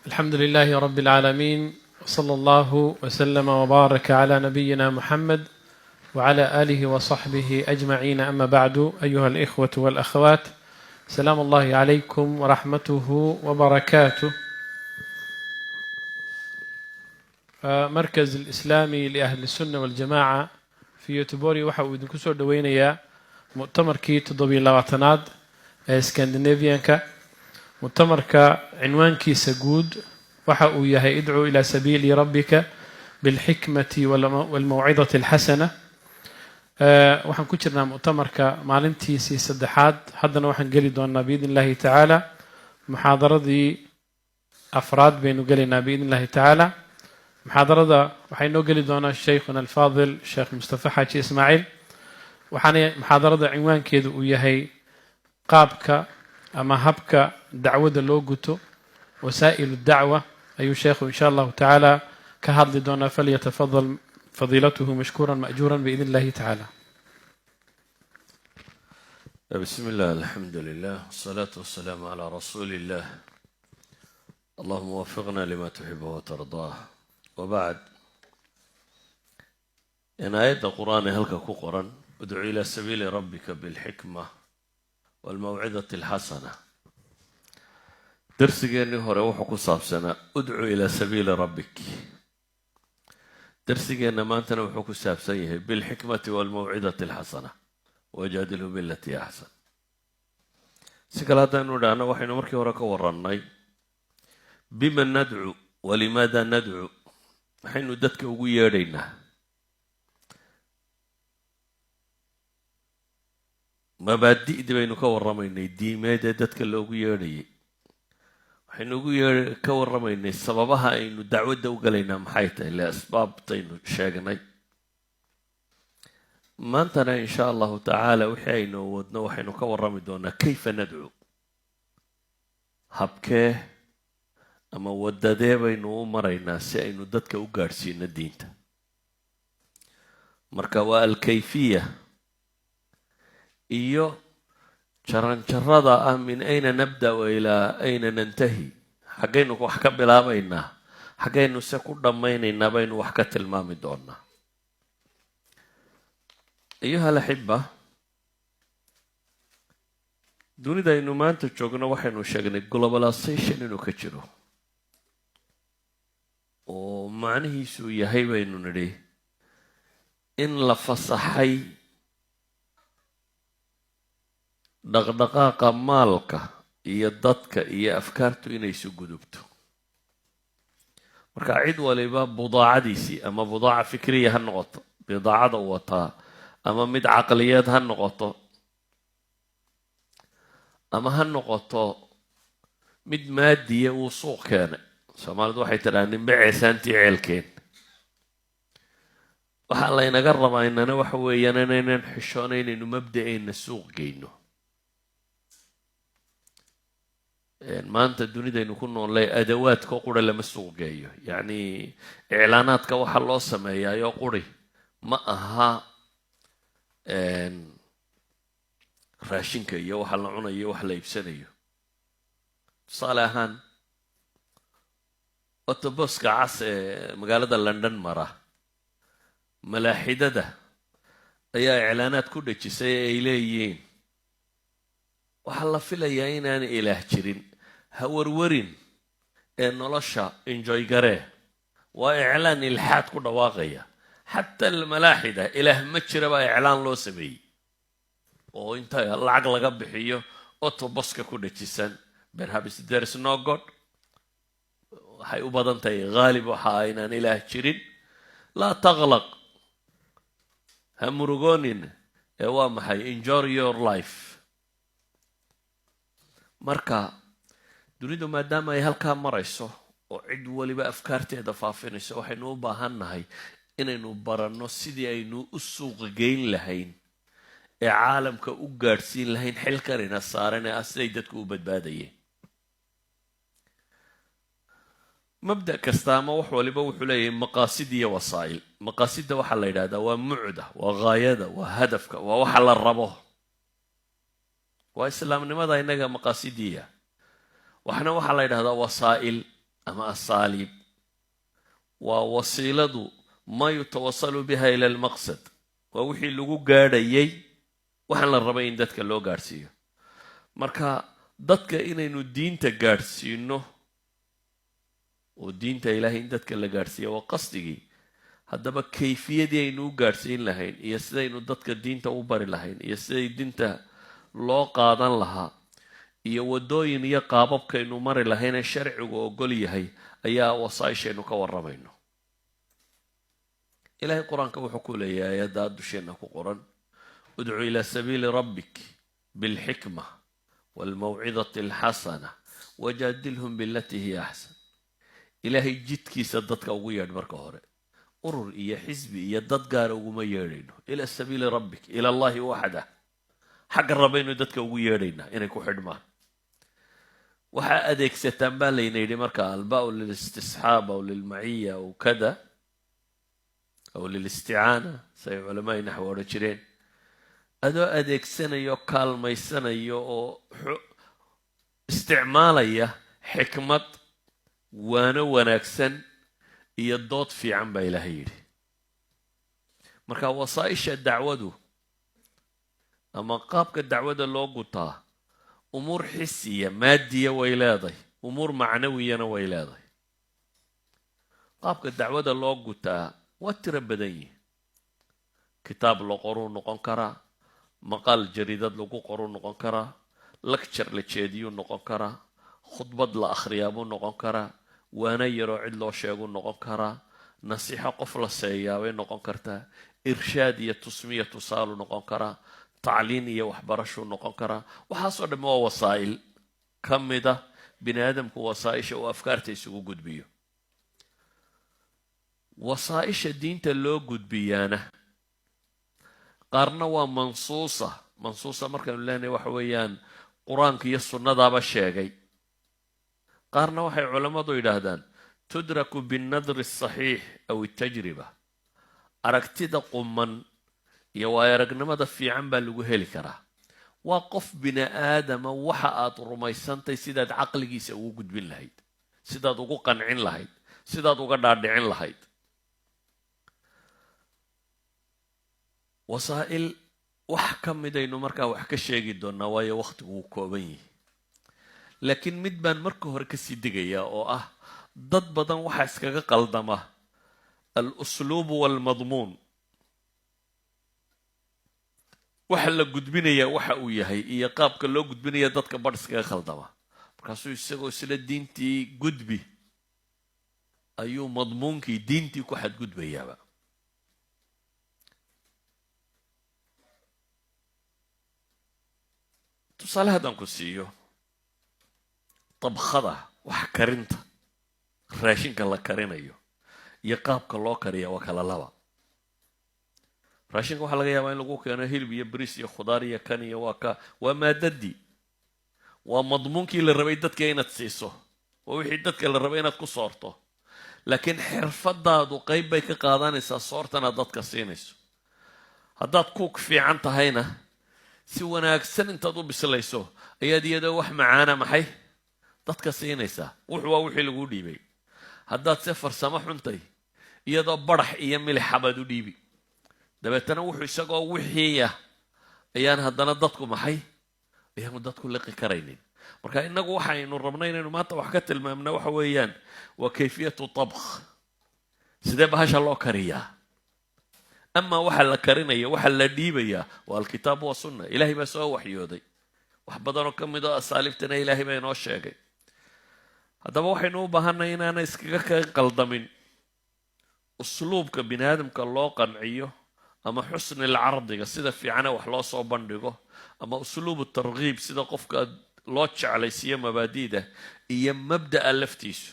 الحمد لله رب العالمين، وصلى الله وسلم وبارك على نبينا محمد وعلى آله وصحبه أجمعين. أما بعد، أيها الإخوة والأخوات، سلام الله عليكم ورحمته وبركاته. مركز الإسلامي لأهل السنة والجماعة في يوتيوبوري waxaa idinku soo dhaweynayaa mu'tamarkii 7-labaatanaad ee Scandinavian-ka. mu'tamarka cinwaankiisa guud waxa uu yahay idcu ila sabiili rabbika bilxikmati walmawcidati alxasana. waxaan ku jirnaa mu'tamarka maalintiisii saddexaad. haddana waxaan geli doonaa biidn illahi tacaala muxaadaradii afraad baynu gelaynaa biidn illahi tacaala. muxaadarada waxaa inoo geli doonaa sheikhuna alfaadil sheekh mustafa xaaji ismaaciil. waxaana muxaadarada cinwaankeedu uu yahay qaabka ama habka dacwada loo guto, wasaa'ilu dacwa, ayuu sheekhu insha allahu tacaala ka hadli doonaa. falyatafadal fadiilatuhu mashkuuran ma'juuran biidn illahi tacaala. بسم الله الحمد لله والصلاة والسلام على رسول الله اللهم وفقنا لما تحبه وترضاه وبعد. إن آية القرآن هلك كقرا ادعو إلى سبيل ربك بالحكمة والموعظة الحسنة. درسيني هوري وحو كسابسنا ادعو إلى سبيل ربك. درسيني ما أنتنا وحو كسابسيه بالحكمة والموعظة الحسنة وجادله بالتي أحسن. سكالات نودانا وحين مركي ورك ورناي بمن ندعو ولماذا ندعو. حين ندتك ويرينا مبادئ بينو كورميني دي ماذا دتك لو يري. حين نقول كورميني سببها إنه دعوة دوغلينا محيطة لأسباب تينو شاقناي. ما أنتنا إن شاء الله تعالى وحينو ودنا وحينو كورمي دونا كيف ندعو. هبكيه أما ودادee baynu u maraynaa si aynu dadka u gaadhsiino diinta. marka waa alkayfiya iyo jaranjarada ah min ayna nabda wa ilaa ayna nantahi. xaggaynu wax ka bilaabaynaa, xaggaynu se ku dhammaynaynaa baynu wax ka tilmaami doonaa. ayuha alaxiba, dunida aynu maanta joogno waxaynu sheegnay globalization inuu ka jiro oo macnihiisu yahay baynu nidhi in la fasaxay dhaqdhaqaaqa maalka iyo dadka iyo afkaartu inay isu gudubto. marka cid waliba budaacadiisii ama budaaca fikriya ha noqoto, bidaacada u wataa, ama mid caqliyeed ha noqoto, ama ha noqoto mid maadiya uu suuq keenay. soomaalidu waxay tidhaha ninba ceesaantii ceelkeen. waxaa laynaga rabaa inana waxa weeyaan inaynan xishoona inaynu mabda'eenna suuq geyno. maanta dunidaynu ku noollay adawaadka qura lama suuq geeyo. yacni iclaanaadka waxa loo sameeyaayoo quri ma aha raashinka iyo waxa la cunayo wax la iibsanayo. tusaale ahaan otoboska cas ee magaalada London mara, malaaxidada ayaa iclaanaad ku dhejisay ay leeyihiin waxaa la filayaa inaan ilaah jirin, ha warwarin ee nolosha enjoy garee. waa iclaan ilxaad ku dhawaaqaya. xataa almalaaxida ilaah ma jira baa iclaan loo sameeyey oo inta lacag laga bixiyo otoboska ku dhejisan. perhaps there is no God. waxay u badan tahay haalib waxa aynaan ilaah jirin. laa taqlaq, ha murugoonin, ee waa maxay enjoy your life. marka dunidu maadaama ay halkaa marayso oo cid waliba afkaarteeda faafinayso, waxaynu u baahannahay inaynu baranno sidii aynu u suuq geyn lahayn ee caalamka u gaadhsiin lahayn xilkanina saaran ee siday dadku u badbaadayeen. مبدأ كستاما وحوليبا وحولي مقاصد يا وسائل. مقاصد وحلا يرادا ومعدة وغاية وهدفك ووحلا الربو. وإسلام لماذا إنها مقاصدية؟ وحنا وحلا يرادا وسائل ama asaaliib waa wasiiladu ma yutawasalu biha ila almaqsad waa wixii lagu gaadhayay waxaan la rabay in dadka loo gaadhsiiyo marka dadka inaynu diinta gaadhsiino oo diinta ilaahay in dadka la gaadhsiiyo waa qasdigii haddaba kayfiyadii aynu u gaadhsiin lahayn iyo sidaynu dadka diinta u bari lahayn iyo siday diinta loo qaadan lahaa iyo waddooyin iyo qaababkaynu mari lahaynee sharcigu ogol yahay ayaa wasaa-ishaynu ka warramayno ilaahay qur-aanka wuxuu ku leeyahay aayaddaa dusheenna ku qoran udcu ilaa sabiili rabbik bilxikma waalmawcidati alxasana wajaadilhum bilatii hiya axsan ilaahay jidkiisa dadka ugu yeedh marka hore urur iyo xisbi iyo dad gaara uguma yeedhayno ila sabiili rabbik ila allahi waxdah xagga rabaynu dadka ugu yeedhaynaa inay ku xidhmaan waxaa adeegsataan baa layna yidhi marka albaa lilistisxaab aw lilmaciya aw kada aw lilisticaana say culamaai naxwi odhan jireen adoo adeegsanayo kaalmaysanayo oo isticmaalaya xikmad waano wanaagsan iyo dood fiican baa ilaahay yidhi marka wasaa-isha dacwadu ama qaabka dacwada loo gutaa umuur xisiya maadiya way leedahay umuur macnawiyana way leedahay qaabka dacwada loo gutaa waa tiro badan yihi kitaab la qoruu noqon karaa maqaal jariidad lagu qoruu noqon karaa lecture la jeediyuu noqon karaa khudbad la akhriyaabuu noqon karaa waana yaroo cid loo sheeguu noqon karaa nasiixo qof la seeyaabay noqon kartaa irshaad iyo tusmiya tusaalu noqon karaa tacliin iyo waxbarashuu noqon karaa waxaasoo dhamme waa wasaa'il ka mida bini aadamku wasaa-isha uu afkaarta isugu gudbiyo wasaa-isha diinta loo gudbiyaana qaarna waa mansuusa markaynu leenahay waxa weeyaan qur-aanka iyo sunnadaaba sheegay qaarna waxay culammadu yidhaahdaan tudraku binnadri asaxiix aw altajriba aragtida quman iyo waayo aragnimada fiican baa lagu heli karaa waa qof bini aadama waxa aad rumaysantay sidaad caqligiisa ugu gudbin lahayd sidaad ugu qancin lahayd sidaad uga dhaadhicin lahayd wasaa'il wax ka midaynu markaa wax ka sheegi doonaa waayo wakhtigu wuu kooban yihi laakiin mid baan marka hore kasii digayaa oo ah dad badan waxaa iskaga qaldama al-usluubu waalmadmuun waxa la gudbinayaa waxa uu yahay iyo qaabka loo gudbinaya dadka badh iskaga khaldama markaasuu isagoo isla diintii gudbi ayuu madmuunkii diintii ku xadgudbayaaba tusaale haddaan ku siiyo dabkhada wax karinta raashinka la karinayo iyo qaabka loo kariya waa kala laba raashinka waxaa laga yaabaa in lagu keeno hilib iyo bariis iyo khudaar iyo kan iyo waa maadadii waa madmuunkii la rabay dadka inaad siiso waa wixii dadka la rabay inaad ku soorto laakiin xirfadaadu qayb bay ka qaadanaysaa soortanaad dadka siinayso haddaad kuuk fiican tahayna si wanaagsan intaad u bislayso ayaad iyadoo wax macaana maxay dadka siinaysaa waa wixii lagu dhiibay haddaad se farsamo xuntay iyadoo barax iyo milixabaad u dhiibi dabeetana isagoo wixiiya ayaan haddana dadku maxay ayaanu dadku liqi karaynin marka inagu waxaynu rabnay inaynu maanta wax ka tilmaamna waxa weeyaan waa kayfiyatu tabkh sidee bahasha loo kariyaa ama waxa la karinaya waxa la dhiibayaa waa alkitaab wa sunna ilaahay baa soo waxyooday wax badanoo ka mid oo asaaliibtana ilaahay baa inoo sheegay haddaba waxaynu u baahanay inaana iskaga ka qaldamin usluubka bini aadamka loo qanciyo ama xusni lcardiga sida fiicana wax loo soo bandhigo ama usluubu targhiib sida qofka loo jeclaysiiyo mabaadi'da iyo mabda'a laftiisu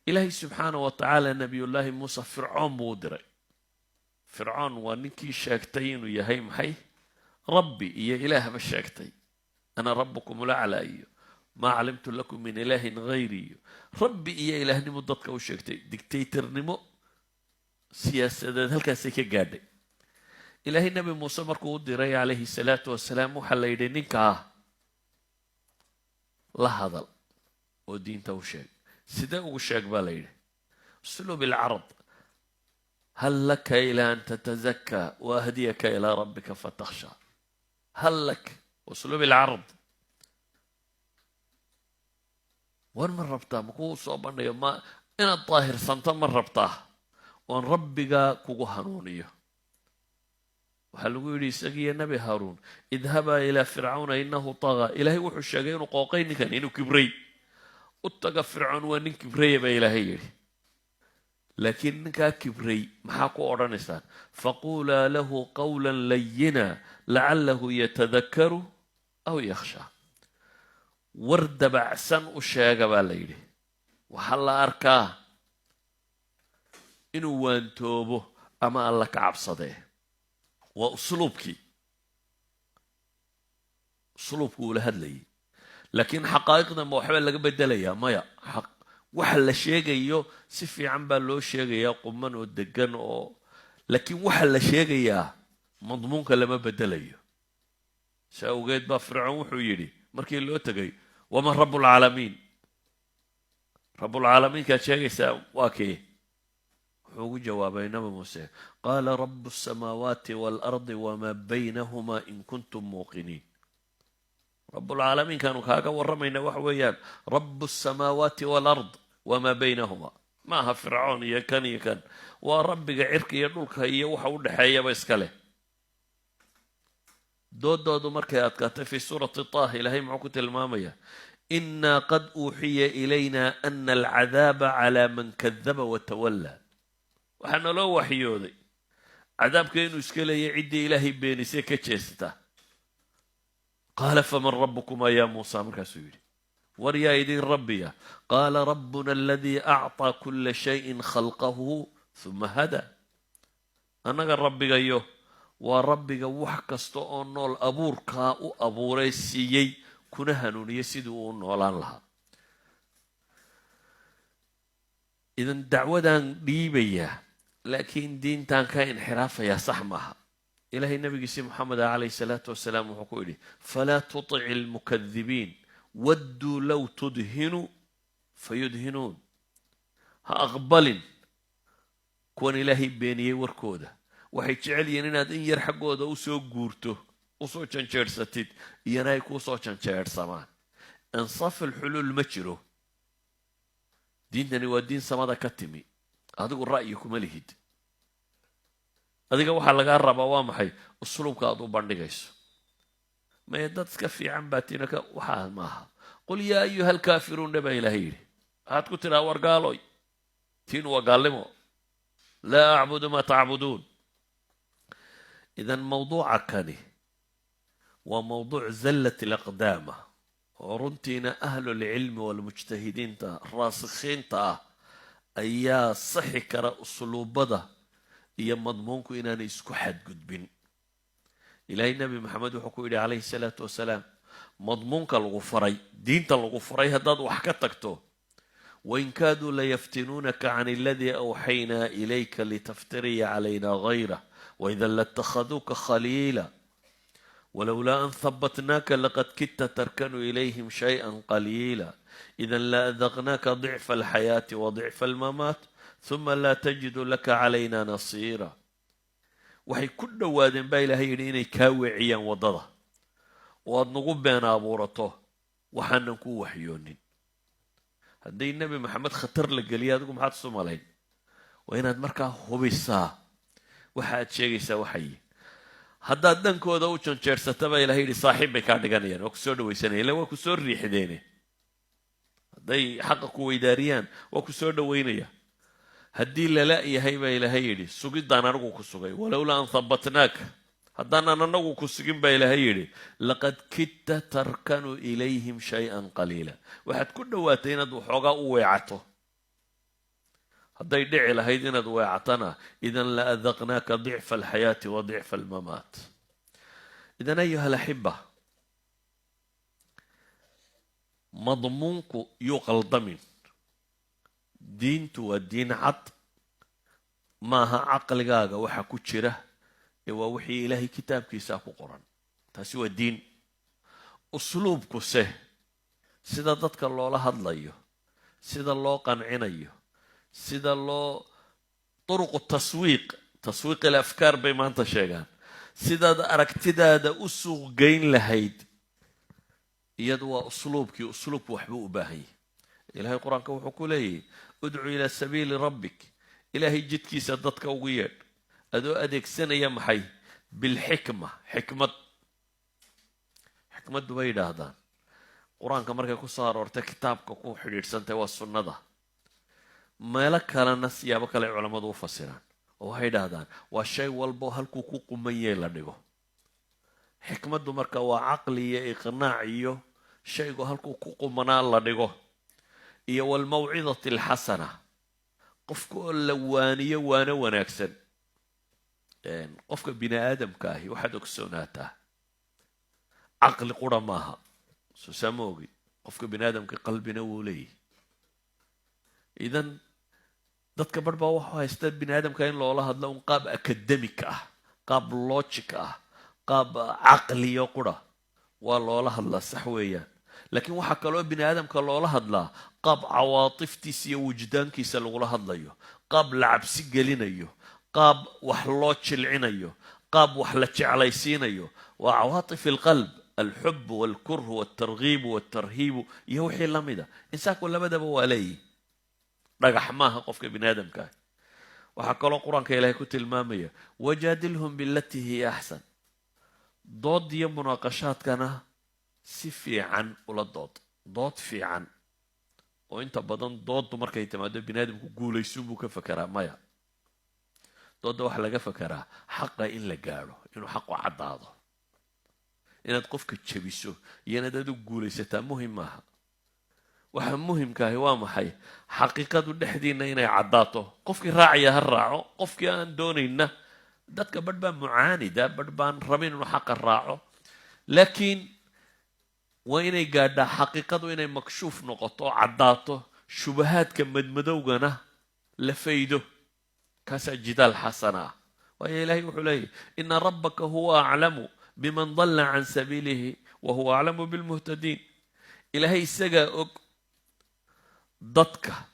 ilaahay subxaana wa tacaala nabiyullaahi muuse fircoon buu u diray fircoon waa ninkii sheegtay inuu yahay maxay rabbi iyo ilaahba sheegtay ana rabbukum ulaclaa iyo maa calimtu lakum min ilaahin hayri iyo rabbi iyo ilaahnimo dadka u sheegtay dictatornimo siyaasadeed halkaasay ka gaadhay ilaahay nebi muuse markuu u diray calayhi salaatu wasalaam waxaa la yidhi ninkaa la hadal oo diinta u sheeg sidee ugu sheeg baa la yidhi usluub alcarad hal laka ilaa an tatazakkaa waahdiyaka ilaa rabbika fatakhshaa hal lak usluub alcarad war ma rabtaa makuu soo bandhayo ma inaad daahirsanto ma rabtaa oon rabbigaa kugu hanuuniyo waxaa lagu yidhi isagiiyo nebi haaruun idhabaa ilaa fircawna inahu tagaa ilaahay wuxuu sheegay inuu qooqay ninkan inuu kibray u taga fircoon waa nin kibraya baa ilaahay yidhi laakiin ninkaa kibray maxaa ku odhanaysaan faquulaa lahu qawla layina lacalahu yatadakaru aw yakhshaa war dabacsan u sheega baa la yidhi waxaa la arkaa inuu waantoobo ama alla ka cabsadee waa usluubkii ula hadlayay laakiin xaqaa'iqda ma waxba laga bedelayaa maya waxa la sheegayo si fiican baa loo sheegayaa quman oo degan oo laakiin waxa la sheegayaa madmuunka lama bedelayo saa awgeed baa fircoon wuxuu yidhi markii loo tegay waman rabbulcaalamiin rabbulcaalamiinkaad sheegaysaa waa kee wuxuu ugu jawaabay nabi muuse qaala rabu asamaawaati waalardi wamaa baynahumaa in kuntum muuqiniin rabbulcaalamiinkaanu kaaga warramayna waxa weeyaan rabu asamaawaati waalard wamaa baynahumaa ma aha fircoon iyo kan waa rabbiga cirka iyo dhulka iyo waxa u dhexeeyaba iska leh doodoodu markay adkaatay fii suurati taah ilaahay muxuu ku tilmaamaya inaa qad uuxiya ilayna ana alcadaaba calaa man kadaba watawallaa waxaa naloo waxyooday cadaabka inuu iska leeya ciddii ilaahay beenisay ka jeesata qaala faman rabbukumaa yaa muusa markaasuu yidhi war yaa idin rabbiya qaala rabbuna aladii acطaa kula shayin khalqahu huma hadaa annaga rabbigayo waa rabbiga wax kasta oo nool abuurkaa u abuuray siiyey kuna hanuuniyey sidii uu noolaan lahaa idan dacwadaan dhiibayaa laakiin diintaan ka inxiraafayaa sax maaha ilaahay nabigiisii moxamed calayh salaatu wasalaam wuxuu ku yidhi falaa tuطici almukadibiin wadduu low tudhinu fayudhinuun ha aqbalin kuwan ilaahay beeniyey warkooda waxay jecel yihiin inaad in yar xaggooda usoo guurto usoo janjeersatid iyana ay kuusoo janjeersamaan insaaf alxuluul ma jiro diintani waa diin samada ka timi adigu ra'yi kuma lihid adiga waxaa lagaa rabaa waa maxay usluubka aad u bandhigayso maye dad iska fiican baa tina waxaa maaha qul yaa ayuha alkaafiruuna baa ilaahay yidhi waxaad ku tidhaha war gaaloy tiinu waa gaalnimo laa acbudu maa tacbuduun idan mawduuca kani waa mawduuc zallat alaqdaama oo runtiina ahlulcilmi walmujtahidiinta raasikhiinta ah ayaa saxi kara usluubada iyo madmuunku inaanay isku xadgudbin ilaahay nebi maxamed wuxuu ku yidhi calayhi salaatu wasalaam madmuunka lagu faray diinta lagu faray haddaad wax ka tagto wain kaaduu layaftinuunaka can aladii awxaynaa ilayka litaftariya calayna gayrah waidan latakhaduuka khaliila walowlaa an habatnaaka laqad kidta tarkanu ilayhim shayئa qaliila idan laadaqnaaka dicfa alxayaati wa dicfa almamaat huma laa tajidu laka calayna nasiira waxay ku dhowaadeen baa ilaahay yidhi inay kaa weeciyaan waddada oo aad nagu been abuurato waxaanan kuu waxyoonin hadday nebi maxamed khatar la geliya adigu maxaad isu malayn waa inaad markaa hubisaa waxa aad sheegaysaa waxay haddaad dhankooda u janjeersata baa ilahay yidhi saaxiib bay kaa dhiganayaan waa ku soo dhawaysanaya illa waa ku soo riixdeene hadday xaqa ku weydaariyaan waa ku soo dhowaynaya haddii lala yahay baa ilaahay yidhi sugidaan anigu ku sugay walowlaa an habatnaaka haddaanan anagu ku sugin baa ilaahay yidhi laqad kidta tarkanu ilayhim shay-an qaliila waxaad ku dhowaatay inaad waxoogaa u weecato hadday dhici lahayd inaad weecatana idan la adaqnaaka dicfa alxayaati wa dicfa almamaat idan ayuha alaxiba madmuunku yuu qaldamin diintu waa diin cad maaha caqligaaga waxa ku jira ee waa wixii ilaahay kitaabkiisaa ku qoran taasi waa diin usluubkuse sida dadka loola hadlayo sida loo qancinayo, sida loo turuqu taswiiq alafkaar bay maanta sheegaan, sidaad aragtidaada u suuq geyn lahayd, iyadu waa usluubkii. usluubku waxbuu u baahan yahay. ilaahay qur-aanka wuxuu ku leeyahy udcu ilaa sabiili rabbik, ilaahay jidkiisa dadka ugu yeedh adoo adeegsanaya maxay? bilxikma, xikmaddu bay yidhaahdaan qur-aanka markay ku soo aroortay kitaabka ku xidhiidhsantay waa sunnada. meelo kalena siyaabo kale culammadu u fasiraan oo waxay yidhaahdaan waa shay walbo halkuu ku qumanyay la dhigo. xikmaddu marka waa caqli iyo iqnaac iyo shaygu halkuu ku qumanaa la dhigo, iyo walmawcidati alxasana, qofka oo la waaniyo waano wanaagsan. qofka bini aadamka ahi waxaad ogsoonaataa caqli qura maaha, soo saa ma ogi. qofka bini aadamka qalbina wuu leeyahy. idan dadka barh baa waxu haysta bini aadamka in loola hadlo un qaab academic ah, qaab logic ah, qaab caqliyo qura waa loola hadlaa, sax weeyaan. laakiin waxaa kaloo bini aadamka loola hadlaa qaab cawaatiftiisa iyo wujdaankiisa lagula hadlayo, qaab la cabsi gelinayo, qaab wax loo jilcinayo, qaab wax la jeclaysiinayo. waa cawaatif alqalb, alxub walkurh waltarghiib waltarhiibu iyo wixii la mida. insaanku labadaba waa leeyihi, dhagax maaha qofka bini aadamkaah. waxaa kaloo qur-aanka ilaahay ku tilmaamaya wajaadilhum bilatii hiya axsan. dood iyo munaaqashaadkana si fiican ula dood fiican. oo inta badan dooddu markay timaado bini aadamku guulaysuunbuu ka fakeraa. maya, doodda waxaa laga fakeraa xaqa in la gaadho, inuu xaqu caddaado. inaad qofka jabiso iyo inaad adigu guulaysataa muhim maaha. waxa muhimkaahi waa maxay? xaqiiqadu dhexdiinna inay caddaato. qofkii raacaya ha raaco, qofkii aan doonayna, dadka badh baa mucaanida, badh baan rabin inuu xaqa raaco. laakiin waa inay gaadhaa xaqiiqadu inay makshuuf noqoto, caddaato, shubahaadka madmadowgana la faydo. kaasaa jidaal xasana ah. waayo ilaahay wuxuu leeyahy ina rabbaka huwa aclamu biman dalla can sabiilihi wa huwa aclamu bilmuhtadiin. ilaahay isagaa og dadka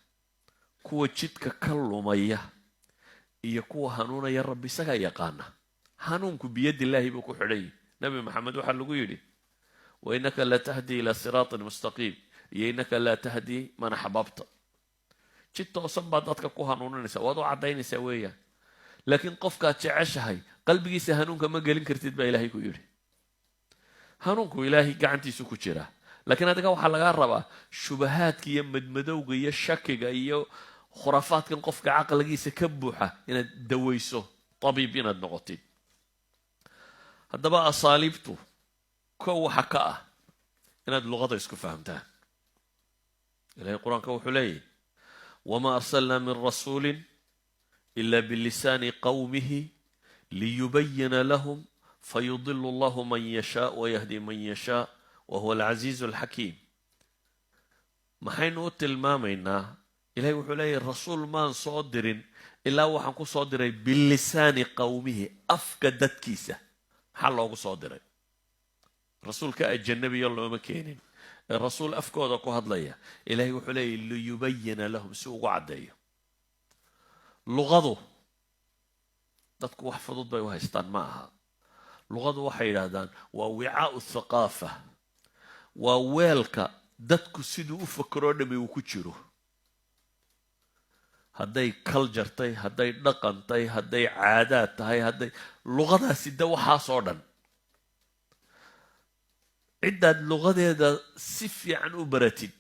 kuwa jidka ka lumaya iyo kuwa hanuunaya. rabbi isagaa yaqaana. hanuunku biyadillaahi buu ku xidhan yahy. nabi maxamed waxaa lagu yidhi wainaka la tahdii ila siraatin mustaqiim, iyo inaka laa tahdii man axbabta. jid toosan baad dadka ku hanuuninaysaa, waad u caddaynaysaa weeyaan. laakiin qofkaad jeceshahay qalbigiisa hanuunka ma gelin kartid baa ilaahay ku yidhi. hanuunku ilaahay gacantiisu ku jiraa. laakiin adiga waxaa lagaa rabaa shubahaadka iyo madmadowga iyo shakiga iyo khuraafaadkan qofka caqligiisa ka buuxa inaad dawayso, tabiib inaad noqotid. haddaba asaaliibtu kow waxa ka ah inaad luqada isku fahamtaan. ilahay qur-aanka wuxuu leeyahy wamaa arsalnaa min rasuulin ila bilisaani qawmihi liyubayina lahum fayudilu allahu man yashaa wayahdi man yashaa wahuwa alcasiizu alxakiim. maxaynu u tilmaamaynaa? ilahay wuxuu leeyahy rasuul maan soo dirin ilaa waxaan ku soo diray bilisaani qawmihi, afka dadkiisa. maxaa loogu soo diray? rasuulka ajanabiya looma keenin, ee rasuul afkooda ku hadlaya. ilaahay wuxuu leeyahy liyubayina lahum, si ugu caddeeyo. luqadu dadku wax fudud bay u haystaan, ma aha. luqadu waxay yidhaahdaan waa wicaau thaqaafa, waa weelka dadku siduu u fakeroo dhami uu ku jiro. hadday culture tahay, hadday dhaqan tahay, hadday caadaad tahay, hadday luqadaasi de waxaasoo dhan. ciddaad luqadeeda si fiican u baratid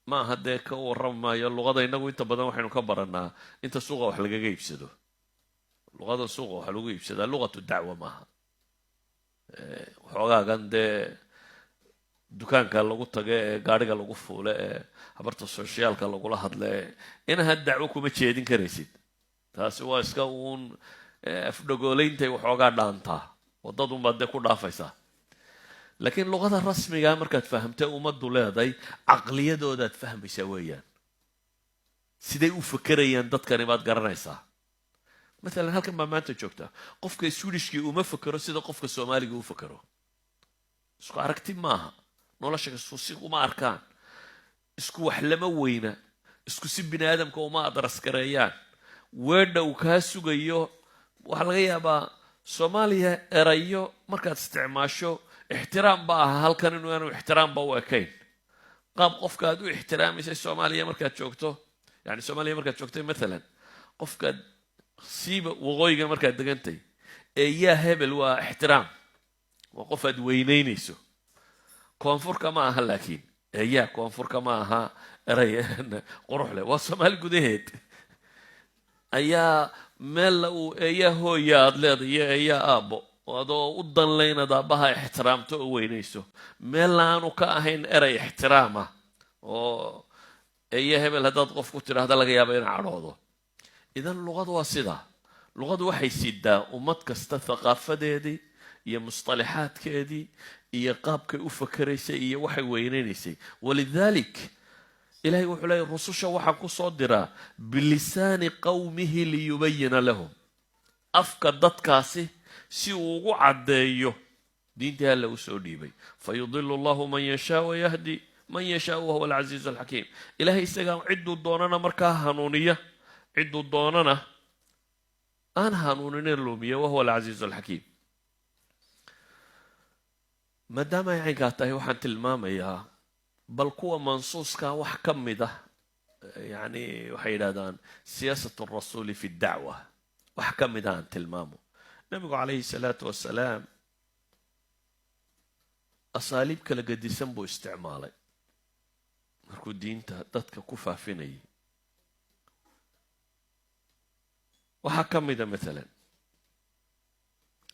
ma aha dee ka warramaayo. luqada innagu inta badan waxaynu ka baranaa inta suuqa wax lagaga iibsado. luqada suuqa waxa lagu iibsadaa luqatu dacwa maaha. waxoogaagan dee dukaanka lagu tago ee gaadhiga lagu fuule ee habarta soshiyaalka lagula hadle inaha dacwo kuma jeedin karaysid. taasi waa iska uun afdhagooleyntay waxoogaa dhaantaa, wadadunbaad dee ku dhaafaysaa. laakiin luqada rasmigaa markaad fahamtay ummaddu leeday, caqliyadoodaad fahmaysaa weeyaan. siday u fakerayaan dadkani baad garanaysaa. maalan halkan baa maanta joogta, qofka swedishkii uma fakero sida qofka soomaaliga u fakero. isku aragti maaha, nolosha si uma arkaan. isku wax lama weyna isku si bini aadamka uma adraskareeyaan weedha uu kaa sugayo waxaa laga yaabaa soomaaliya erayo markaad isticmaasho ixtiraam ba aha halkan inuu aanu ixtiraamba u ekayn qaab qofka aad u ixtiraamaysay soomaaliya markaad joogto yani soomaaliya markaad joogtay maalan qofkaad siiba waqooyiga markaad degantay ee yaa hebel waa ixtiraam waa qof aad weynaynayso koonfurka ma aha laakiin yaa koonfurka ma aha eray qurux leh waa soomaali gudaheed ayaa meel uu eeyaa hooya aad leedahay iyo eeyaa aabbo adoo u danlaynaad aabbaha ixtiraamto oo weynayso meel aanu ka ahayn eray ixtiraama oo eeya hebel haddaad qof ku tidhaahda laga yaaba ina cadhoodo idan luqadu waa sidaa luqadu waxay sidaa ummad kasta thaqaafadeedii iyo musطalaxaadkeedii iyo qaabkay u fakeraysay iyo waxay weynaynaysay walidalik ilahay wuxuu leeyahy rususha waxaan ku soo diraa bilisaani qawmihi liyubayina lahum afka dadkaasi si uu ugu caddeeyo diintii alla u soo dhiibay fayudilu allahu man yashaa wayahdi man yashaa wahuwa alcasiizu alxakiim ilahay isagaa cidduu doonana markaa hanuuniya cidduu doonana aan hanuuninin lumiya wahuwa alcasiizu alxakiim maadaama ay caynkaa tahay waxaan tilmaamayaa bal kuwa mansuuska wax ka mid ah yani waxay yidhahdaan siyaasat rasuuli fi dacwa wax ka mid ah aan tilmaamo nabigu calayhi salaatu wasalaam asaaliib kala gedisan buu isticmaalay markuu diinta dadka ku faafinayay waxaa ka mida maalan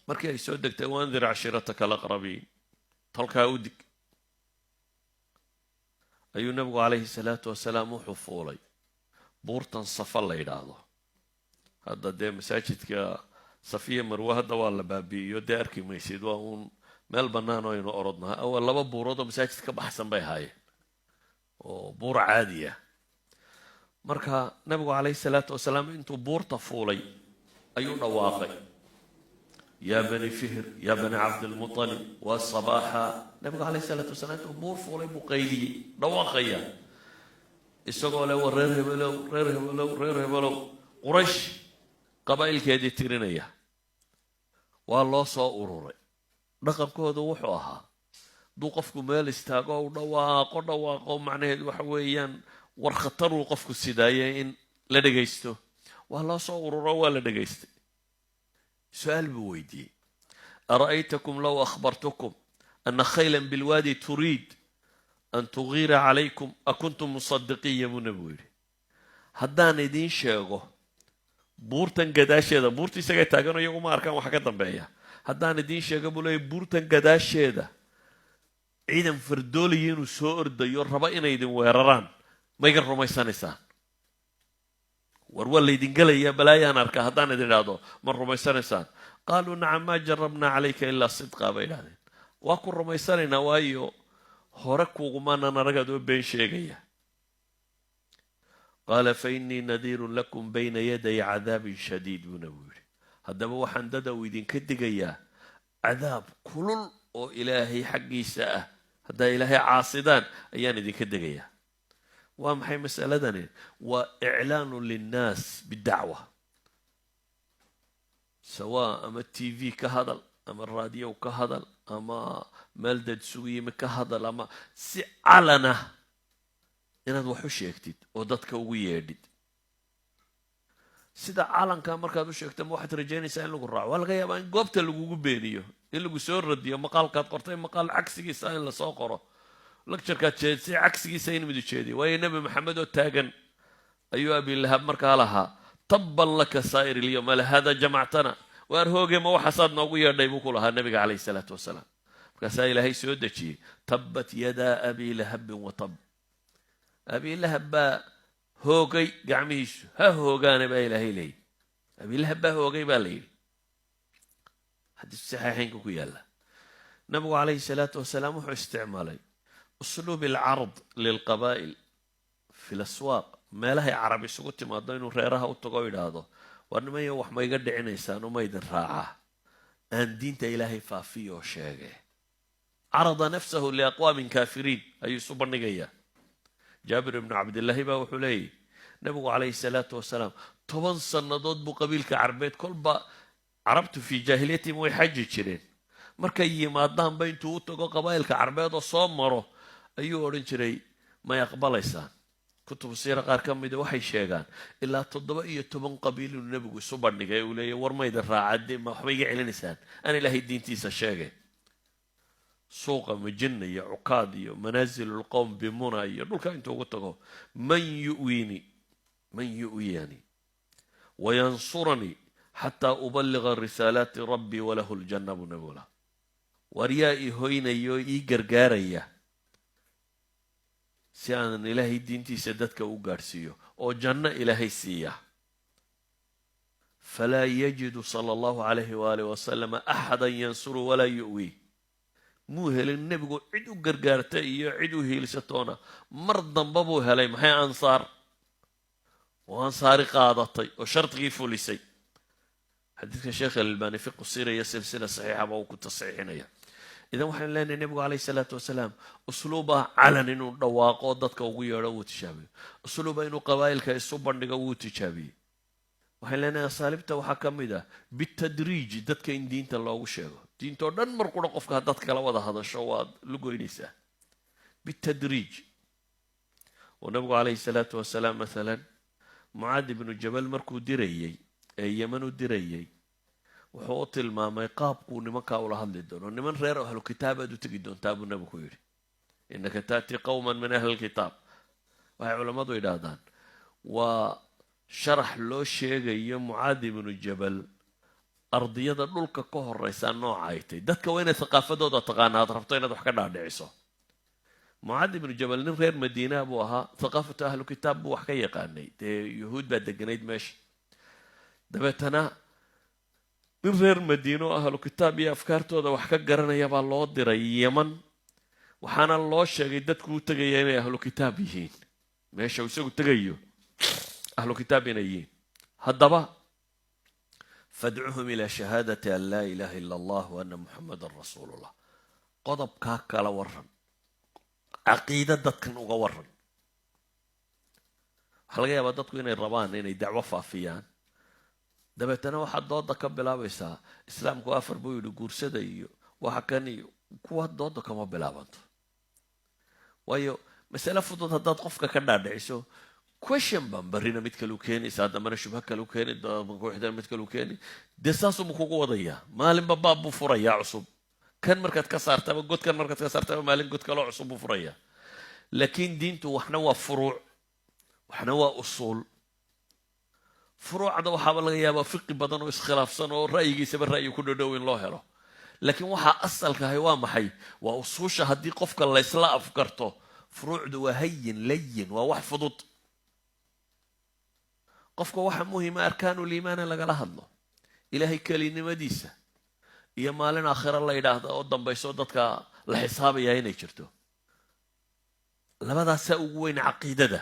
markii ay soo degtay wandir cashiirataka alaqrabiin tolkaa u dig ayuu nabigu calayhi salaatu wasalaam wuxuu fuulay buurtan safa la yidhaahdo hadda dee masaajidka safiya marwe hadda waa la baabi'iyo dee arki maysid waa uun meel bannaan oo aynu orodnaha awal laba buurood oo masaajid ka baxsan bay ahaayeen oo buur caadi ah marka nabigu calayhi salaatu wasalaam intuu buurta fuulay ayuu dhawaaqay yaa bani fihr yaa bani cabdilmuطalib waa sabaaxa nabigu calayhi salaatu wasalaam intuu buur fuulay buu qayliyey dhawaaqaya isagoo leh war reer hebelow reer hebelow reer hebelow quraysh qabaa'ilkeedii tirinaya waa loo soo ururay dhaqankoodu wuxuu ahaa hadduu qofku meel istaago u dhawaaqo macnaheedu waxa weeyaan war khataruu qofku sidaaye in la dhegaysto waa loo soo ururo waa la dhegaystay su-aal buu weydiiyey ara'aytakum low akhbartukum ana khaylan bilwaadi turiid an tugiira calaykum akuntum musadiqiya buu nabigu yidhi haddaan idiin sheego buurtan gadaasheeda buurta isagay taagano iyaguma arkaan waxa ka dambeeya haddaan idiin sheego buu leeyay buurtan gadaasheeda ciidan fardoolaya inuu soo ordayo raba inay idin weeraraan mayga rumaysanaysaan war waa laydin gelayaa balaayaan arkaa haddaan idin idhaahdo ma rumaysanaysaan qaaluu nacam maa jarabnaa calayka ilaa sidqaa bay idhahdeen waa ku rumaysanaynaa waayo hore kuugumaanan aragaad oo been sheegaya qaala fa innii nadiirun lakum bayna yaday cadaabin shadiid buu nabigu yidhi haddaba waxaan dada uu idinka digayaa cadaab kulul oo ilaahay xaggiisa ah haddaa ilaahay caasidaan ayaan idinka degayaa waa maxay masaladani waa iclaanu linnaas bidacwa sawaa ama t v ka hadal ama raadiyow ka hadal ama meel dad isugu yimi ka hadal ama si calana inaad wax u sheegtid oo dadka ugu yeedhid sida calanka markaad u sheegto ma waxaad rajaynaysaa in lagu raaco waa laga yaabaa in goobta lagugu beeniyo in lagu soo radiyo maqaalkaad qortay maqaal cagsigiisa in lasoo qoro lecturekaad jeedsay cagsigiisa in midu jeediya waayo nebi maxamed oo taagan ayuu abilahab markaa lahaa tabban laka saa'ir ilyowm ala hada jamactana waar hooge ma waxaasaad noogu yeedhay buu ku lahaa nabiga calayhi salaatu wasalaam markaasaa ilaahay soo dejiyey tabbat yadaa abi lahabin wa tab abilahab baa hoogay gacmihiisu ha hoogaana baa ilaahay leeyihi abilahab baa hoogay baa la yidhi xadiis saxiixaynka ku yaalla nabigu calayhi salaatu wasalaam wuxuu isticmaalay usluub alcard lilqabaa'il fi laswaaq meelahay carab isugu timaado inuu reeraha u tago o yidhaahdo war nimayo wax ma iga dhicinaysaan uma idin raacaa aan diinta ilaahay faafiyo oo sheege carada nafsahu liaqwaamin kaafiriin ayuu isu bandhigayaa jaabir ibnu cabdillaahi baa wuxuu leeyahy nabigu calayhi salaatu wasalaam 10 sannadood buu qabiilka carbeed kolba carabtu fii jaahiliyatihim way xaji jireen markay yimaadaanba intuu u tago qabaa'ilka carbeed oo soo maro ayuu odhan jiray may aqbalaysaan kutubu siira qaar ka mida waxay sheegaan ilaa 17 qabiil inuu nebigu isu bandhigay uu leeyahy war mayda raacade ma waxba iga celinaysaan aan ilaahay diintiisa sheegay suuqa majinna iyo cukaad iyo manaasilulqowm bimuna iyo dhulka intuu ugu tago man yu'yani wayansuranii xataa uballiga risaalaati rabbii walahu ljanna buu nabigu laha war yaa ii hoynaya oo ii gargaaraya si aanan ilaahay diintiisa dadka u gaadhsiiyo oo janno ilaahay siiya falaa yajidu sala allahu calayhi waaalih wasalam axadan yansuru walaa yu'wi muu helin nebigu cid u gargaarta iyo cid u hiilsatoona mar damba buu helay maxay ansaar oo ansaari qaadatay oo shardigii fulisay xadiidka sheekh alalbani fiqu sira iyo silsila saxiixaba uu ku tasxiixinaya idan waxaynu leenahay nebigu calayhi salaatu wasalaam usluuba calan inuu dhawaaqo dadka ugu yeedho wuu tijaabiyo usluuba inuu qabaa'ilka isu bandhigo wuu tijaabiyey waxaynu leenahay asaalibta waxaa ka mid ah bitadriiji dadka in diinta loogu sheego diintoo dhan mar qura qofka haddaad kala wada hadasho waad lugoynaysaa bitadriij oo nabigu calayhi salaatu wasalaam maalan mucaad ibnu jabal markuu dirayey ee yeman u dirayey wuxuu u tilmaamay qaabkuu nimankaa ula hadli doono niman reer ahlu kitaabaad u tegi doontaa buu nabigu ku yidhi innaka ta'tii qawman min ahli lkitaab waxay culammadu yidhaahdaan waa sharax loo sheegayo mucaad ibnu jabal ardiyada dhulka ka horeysaa nooca ay tahy dadka waa inaad thaqaafadooda taqaana aad rabto inaad wax ka dhaadhiciso mucaad ibnu jabal nin reer madiinaa buu ahaa thaqaafatu ahlu kitaab buu wax ka yaqaanay dee yuhuud baa deganayd meesha dabeetana nin reer madiino ahlu kitaab iyo afkaartooda wax ka garanaya baa loo diray yeman waxaana loo sheegay dadku u tegaya inay ahlu kitaab yihiin meesha uu isagu tegayo ahlu kitaab inay yihiin haddaba fadcuhum ilaa shahaadati an laa ilaha ila allah wa ana muxamadan rasuulullah qodobkaa kala waran caqiida dadkan uga waran waxaa laga yaabaa dadku inay rabaan inay dacwo faafiyaan dabeetana waxaad dooda ka bilaabaysaa islaamku 4 buu yidhi guursada iyo waxa kan iyo kuwa dooda kama bilaabanto waayo masale fudud haddaad qofka ka dhaadhiciso question baan barina mid kale u keenaysa haddambana shubha kale u keeni kuxdan mid kale u keeni dee saasuu kugu wadayaa maalinba baab buu furayaa cusub kan markaad ka saartaba godkan markaad ka saartaba maalin god kaloo cusub buu furayaa laakiin diintu waxna waa furuuc waxna waa usuul furuucda waxaaba laga yaabaa fiqi badan oo iskhilaafsan oo ra'yigiisaba ra'yi ku dhodhow in loo helo laakiin waxaa asalkahay waa maxay waa usuusha haddii qofka laysla afgarto furuucdu waa hayin layin waa wax fudud qofka waxa muhima arkaanuliimaana lagala hadlo ilaahay kelinimadiisa iyo maalin aakhira la yidhaahda oo dambayso dadka la xisaabaya inay jirto labadaasaa ugu weyn caqiidada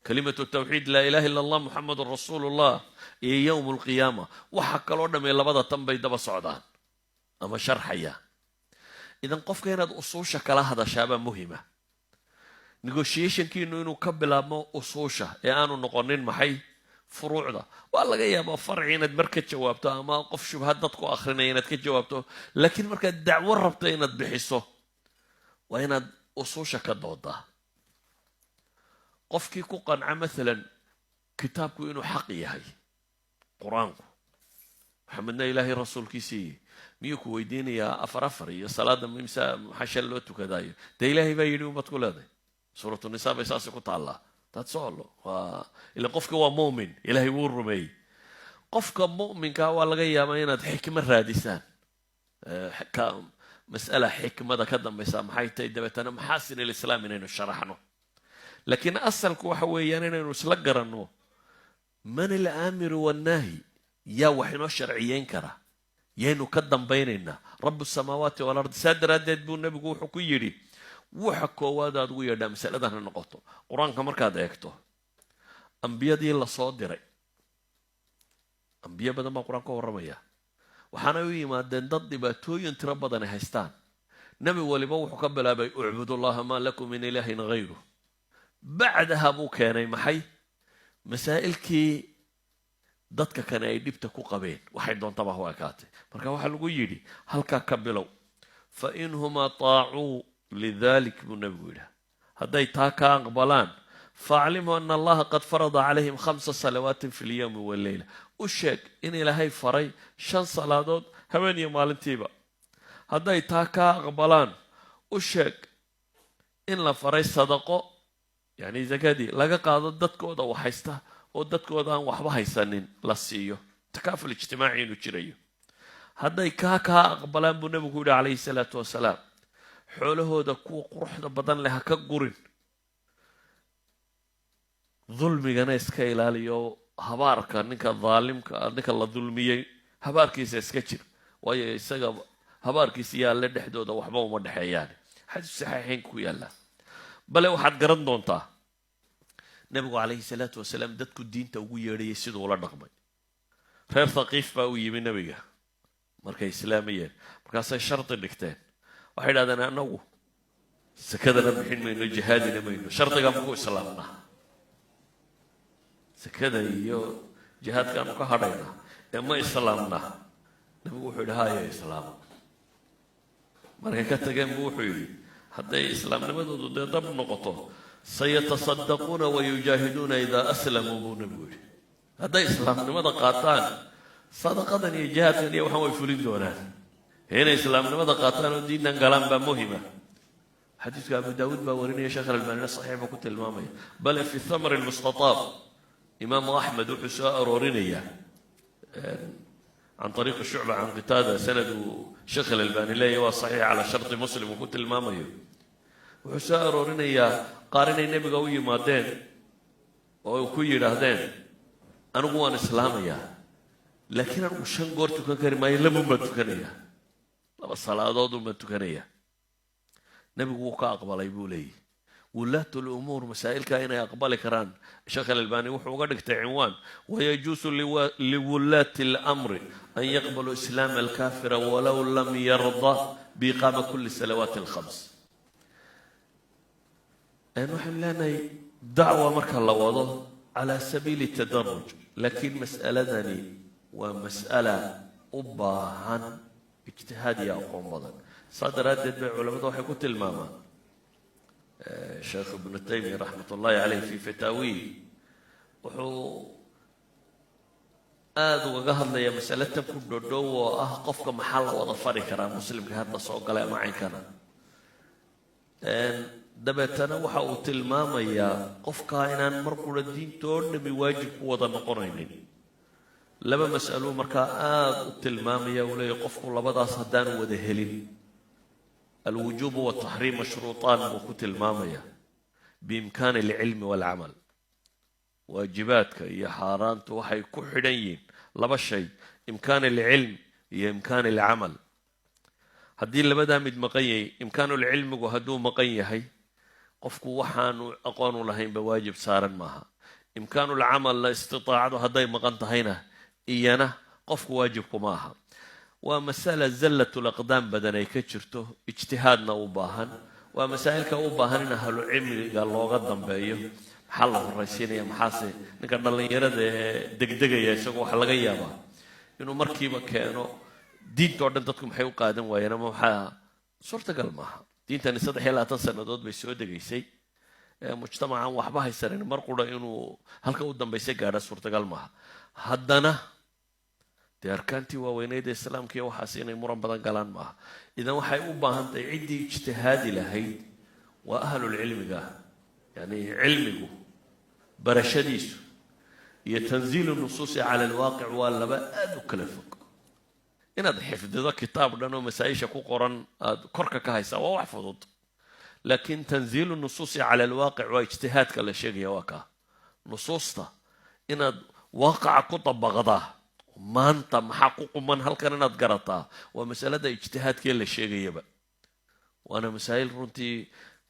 kalimatu tawxiid laa ilaha illa allah muxamadun rasuulullah iyo yowmu alqiyaama waxa kaloo dhammay labada tan bay daba socdaan ama sharxaya idan qofka inaad usuusha kala hadashaabaa muhima negotiationkiinu inuu ka bilaabmo usuusha ee aanu noqonin maxay furuucda waa laga yaabaa farci inaad mar ka jawaabto ama qof shubhad dad ku akrinaya inaad ka jawaabto laakiin markaad dacwo rabto inaad bixiso waa inaad usuusha ka doodaa qofkii ku qanca maalan kitaabku inuu xaq yahay qur-aanku maxamedna ilaahay rasuulkiisii miyuu ku weydiinayaa 4 iyo salaada imsa maxaa shal loo tukadaayo dee ilaahay baa yidhi umad ku leeday suuratu nisaa bay saasi ku taallaa dad socolo ila qofka waa mu'min ilaahay wuu rumeeyey qofka mu'minka waa laga yaabaa inaad xikma raadisaan mas'ala xikmada ka dambaysa maxay tahay dabeetana maxaasin alislaam inaynu sharaxno laakiin asalku waxa weeyaan inaynu isla garanno man alaamiru wannaahi yaa wax inoo sharciyeyn kara yaynu ka dambaynaynaa rabu samaawaati walardi saa daraaddeed buu nebigu wuxuu ku yidhi waxa koowaad aad ugu yeedhaa masaladan ha noqoto qur-aanka markaad eegto ambiyadii lasoo diray ambiyo badan baa qur-aan ka warramaya waxaanay u yimaadeen dad dhibaatooyin tiro badan ay haystaan nebi waliba wuxuu ka bilaabay ucbudullaha maa lakum min ilaahin hayru bacdaha buu keenay maxay masaa'ilkii dadka kane ay dhibta ku qabeen waxay doontaba ha ekaatay marka waxaa lagu yidhi halkaa ka bilow fa inhumaa taacuu lidalik buu nebigu yidhaha hadday taa ka aqbalaan faaclimuu ana allaha qad farada calayhim 5 salawaatin fi lyawmi waleyla u sheeg in ilaahay faray 5 salaadood habeen iyo maalintiiba hadday taa ka aqbalaan u sheeg in la faray sadaqo yani zakadii laga qaado dadkooda wax haysta oo dadkooda aan waxba haysanin la siiyo takaaful ijtimaaci inuu jirayo hadday kaa aqbalaan buu nebigu yidhi calayhi salaatu wasalaam xoolahooda kuwa quruxda badan leh ha ka gurin dulmigana iska ilaaliyo habaarka ninka daalimka ninka la dulmiyey habaarkiisa iska jir waayo isaga habaarkiisa iyo alle dhexdooda waxba uma dhexeeyaan xadiis saxiixayn ku yaalla bale waxaad garan doontaa nebigu calayhi salaatu wasalaam dadku diinta ugu yeedhayay siduu ula dhaqmay reer thaqiif baa u yimi nebiga markay islaamayeen markaasay shardi dhigteen waxay idhahdeen annagu sakadana bixin mayno jihaadina mayno shardiga maku islaamnaa sakada iyo jihaadkaanu ka hadhaynaa ee ma islaamnaa nebigu wuxuu yidhi haya islaam markay ka tageen buu wuxuu yidhi hadday islaamnimadoodu dee dab noqoto sayatasaddaquuna wayujaahiduuna idaa aslamuu buu nebigu yidhi hadday islaamnimada qaataan sadaqadan iyo jihaadkan iyo waxaan way fulin doonaan inay islaamnimada qaataan oo diintan galaan baa muhima xadiiska abu daawuud baa warinaya sheekh albaanina saxiix buu ku tilmaamaya bale fi thamr almustataab imaamu axmed wuxuu soo aroorinaya can طariiq shucba can qitaada sanadu sheekh alalbani leeyahy waa saxiix calaa sharti muslim uu ku tilmaamayo wuxuu soo aroorinayaa qaar inay nebiga u yimaadeen oo ku yidhaahdeen anigu waan islaamayaa laakiin anigu 5 goor tukan kari maayo lamun baan tukanaya 2 salaadood baan tukanaya nebigu wuu ka aqbalay buu leeyahy wulaatu lumuur masaa'ilka inay aqbali karaan sheekh alalbani wuxuu uga dhigtay cinwaan wayajuusu liwulaati اlamri an yaqbaluu islaama alkaafira walow lam yarda biiqaama kuli salawaati alkhams waxaynu leenahay dacwa marka la wado calaa sabiili tadaruj laakiin mas'aladani waa mas'ala u baahan ijtihaad iyo aqoon badan saa daraaddeed bay culamadu waxay ku tilmaamaan sheekh ibnu taymiya raxmat ullahi caleyh fi fataawiih wuxuu aada ugaga hadlayaa masale tan ku dhodhow oo ah qofka maxaa la wada fari karaa muslimka hadda soo galay ama caynkana dabeetana waxa uu tilmaamayaa qofkaa inaan mar qura diintoo dhami waajib ku wada noqonaynin 2 mas'alo markaa aada u tilmaamaya uu leeyahy qofku labadaas haddaanu wada helin alwujuub wataxriim mashruuطaan buu ku tilmaamaya biimkaani alcilmi waalcamal waajibaadka iyo xaaraantu waxay ku xidhan yihiin 2 shay imkaan alcilm iyo imkaan alcamal haddii labadaa mid maqan yahay imkaanulcilmigu hadduu maqan yahay qofku waxaanu aqoon u lahaynba waajib saaran maaha imkaanulcamalna istitaacadu hadday maqan tahayna iyana qofku waajibku ma aha waa masala zallatul aqdaam badan ay ka jirto ijtihaadna u baahan waa masaa'ilka u baahan in ahlu cilmiga looga dambeeyo maxaa la horraysiinaya maxaase ninka dhallinyarada ee degdegaya isagoo waxa laga yaabaa inuu markiiba keeno diintao dhan dadku maxay u qaadan waayeen ama maxaa suurtagal maaha diintani 23 sannadood bay soo degaysay mujtamacan waxba haysanin mar qura inuu halka u dambaysay gaadha suurtagal maaha haddana dee arkaantii waaweyneed ee islaamka iyo waxaas inay muran badan galaan maaha idan waxay u baahan tahay ciddii ijtihaadi lahayd waa ahlulcilmiga yani cilmigu barashadiisu iyo tanziilu nusuusi cala alwaaqic waa 2 aada u kala fog inaad xifdido kitaab dhan oo masaa-isha ku qoran aad korka ka haysaa waa wax fudud laakiin tanziilu nusuusi cala alwaaqic waa ijtihaadka la sheegaya waa kaa nusuusta inaad waaqaca ku dabaqdaa maanta maxaa ku quman halkan inaad garataa waa masalada ijtihaadkee la sheegayaba waana masaa'il runtii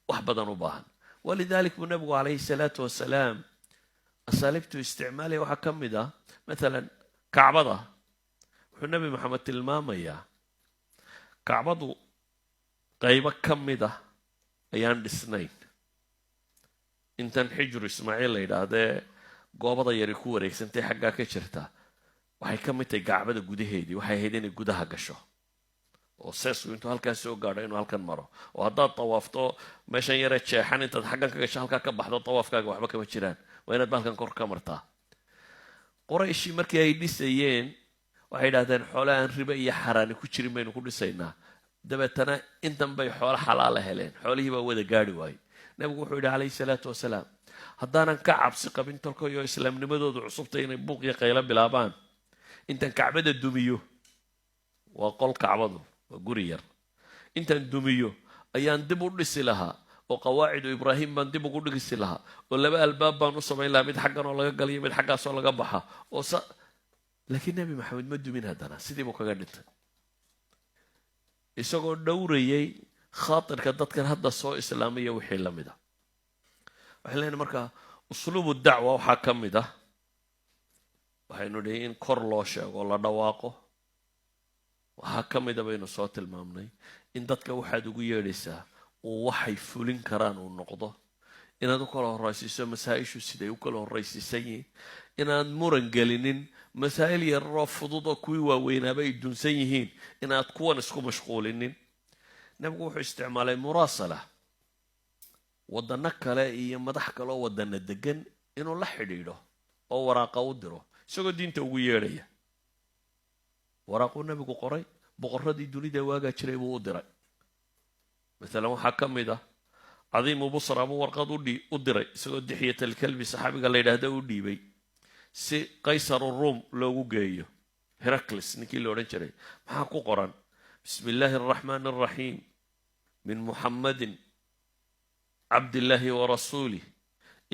wax badan u baahan walidalik buu nabigu calayhi salaatu wasalaam asaaliibtu isticmaalaya waxaa ka mid ah maalan kacbada wuxuu nebi maxamed tilmaamayaa kacbadu qaybo ka mid ah ayaan dhisnayn intan xijru ismaaciil la yidhaahdee goobada yari ku wareegsantay xaggaa ka jirta waxay ka mid tahay gacbada gudaheedii waxay ahayd inay gudaha gasho oo seesku intuu halkaas soo gaadho inuu halkan maro oo haddaad tawaafto meeshan yare jeexan intaad xaggan ka gasho halkaa ka baxdo tawaafkaaga waxba kama jiraan waa inaad halkan kor ka martaa qorayshii markii ay dhisayeen waxay yidhahdeen xoole aan ribe iyo xaraani ku jirin baynu ku dhisaynaa dabeetana intan bay xoolo xalaala heleen xoolihii baa wada gaadhi waayey nabigu wuxuu yidhi calayhi salaatu wasalaam haddaanan ka cabsi qabin tolkayo islaamnimadoodu cusubta inay buuq iyo qaylo bilaabaan intan kacbada dumiyo waa qol kacbadu waa guri yar intaan dumiyo ayaan dib u dhisi lahaa oo qawaacidu ibraahim baan dib ugu dhigisi lahaa oo 2 albaab baan u samayn lahaa mid xaggan oo laga galiyo mid xaggaasoo laga baxa oo laakiin nebi maxamed ma dumin haddana sidii buu kaga dhintay isagoo dhowrayay khaatirka dadkan hadda soo islaamaya wixii la mid ah waxaan leenahay markaa usluubu dacwa waxaa ka mid ah waxaynu dhihi in kor loo sheego la dhawaaqo waxaa ka mid a baynu soo tilmaamnay in dadka waxaad ugu yeedhaysaa uu waxay fulin karaan uu noqdo inaad u kala horraysiiso masaa-ishu siday u kala horraysiisan yihiin inaad muran gelinin masaa'il yararoo fudud oo kuwii waaweynaaba ay dunsan yihiin inaad kuwan isku mashquulinin nabigu wuxuu isticmaalay muraasala waddanno kale iyo madax kale oo waddanna degan inuu la xidhiidho oo waraaqa u diro isagoo diinta ugu yeedhaya waraaquu nabigu qoray boqorradii dunida waagaa jiray buu u diray maalan waxaa ka mid ah cadiimu busra buu warqad u diray isagoo dixyat alkalbi saxaabiga la yidhaahda u dhiibay si qaysaru ruum loogu geeyo heracles ninkii la odhan jiray maxaa ku qoran bismi illaahi araxmaani araxiim min muxammadin cabdillaahi warasuulih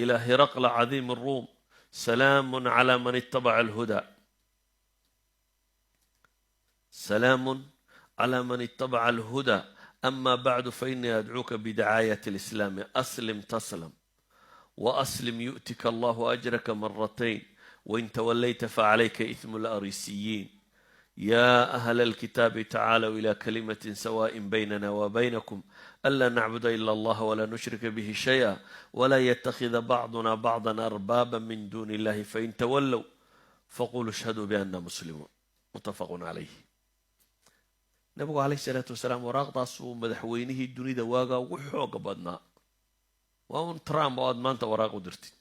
ilaa hiraqla cadiimi ruum salaamun calaa man ittabaca alhudaa salaamun calaa man ittabaca alhudaa أما بعد فإني أدعوك بدعاية الإسلام أسلم تسلم وأسلم يؤتك الله أجرك مرتين وإن توليت فعليك إثم الأريسيين يا أهل الكتاب تعالوا إلى كلمة سواء بيننا وبينكم ألا نعبد إلا الله ولا نشرك به شيئا ولا يتخذ بعضنا بعضا أربابا من دون الله فإن تولوا فقولوا اشهدوا بأننا مسلمون متفق عليه nabigu calayhi salaatu wasalaam waraaqdaasuu madaxweynihii dunida waagaa ugu xooga badnaa waa un trump oo aad maanta waraaq u dirtid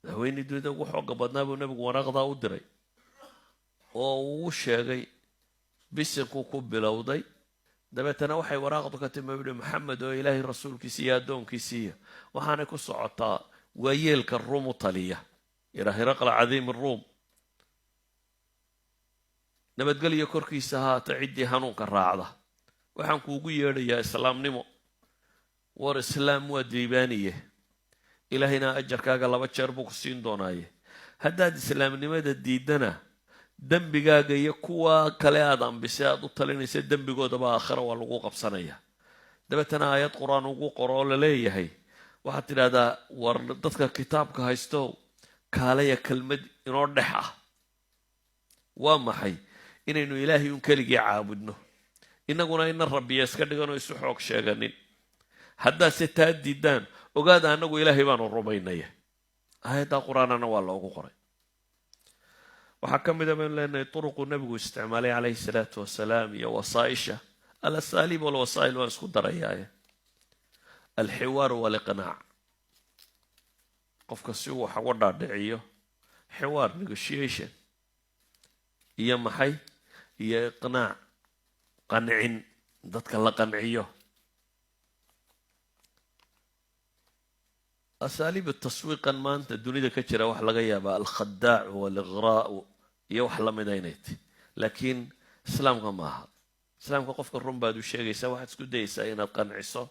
madaxweynihii dunida ugu xooga badnaa buu nabigu waraaqdaa u diray oo uu sheegay bisinkuu ku bilowday dabeetana waxay waraaqdu ka timi wuxuu maxamed oo ilaahay rasuulkiisa iyo addoonkiisiiya waxaanay ku socotaa waayeelka ruum u taliya ilaa hiraqla cadiimi ruum nabadgelyo korkiisa haata ciddii hanuunka raacda waxaan kuugu yeedhayaa islaamnimo war islaam waa diibaaniye ilaahayna ajarkaaga 2 jeer buu ku siin doonaaye haddaad islaamnimada diidana dembigaaga iyo kuwa kale aad ambisay aad u talinaysa dembigoodaba aakhira waa lagu qabsanaya dabeetana aayad qur-aan ugu qoro oo la leeyahay waxaad tidhahdaa war dadka kitaabka haysto kaalaya kelmad inoo dhex ah waa maxay inaynu ilaahay un keligii caabudno innaguna ina rabbiya iska dhiganoo isu xoog sheeganin haddaase taa diidaan ogaada annagu ilaahay baanu rumaynaya aayaddaa qur-aanana waa loogu qoray waxaa ka mid a baynu leenahay turuquu nabigu isticmaalay calayhi salaatu wasalaam iyo wasaaisha alasaaliib walwasaa'il waan isku darayaaye alxiwaaru waliqnaac qofka si uu wax uga dhaadhiciyo xiwaar negotiation iyo maxay iyo iqnaac qancin dadka la qanciyo asaaliib taswiiqan maanta dunida ka jira wax laga yaabaa alkhadaacu waliqraa'u iyo wax lamida inay tahy laakiin islaamka maaha islaamka qofka run baad u sheegaysaa waxaad isku dayaysaa inaad qanciso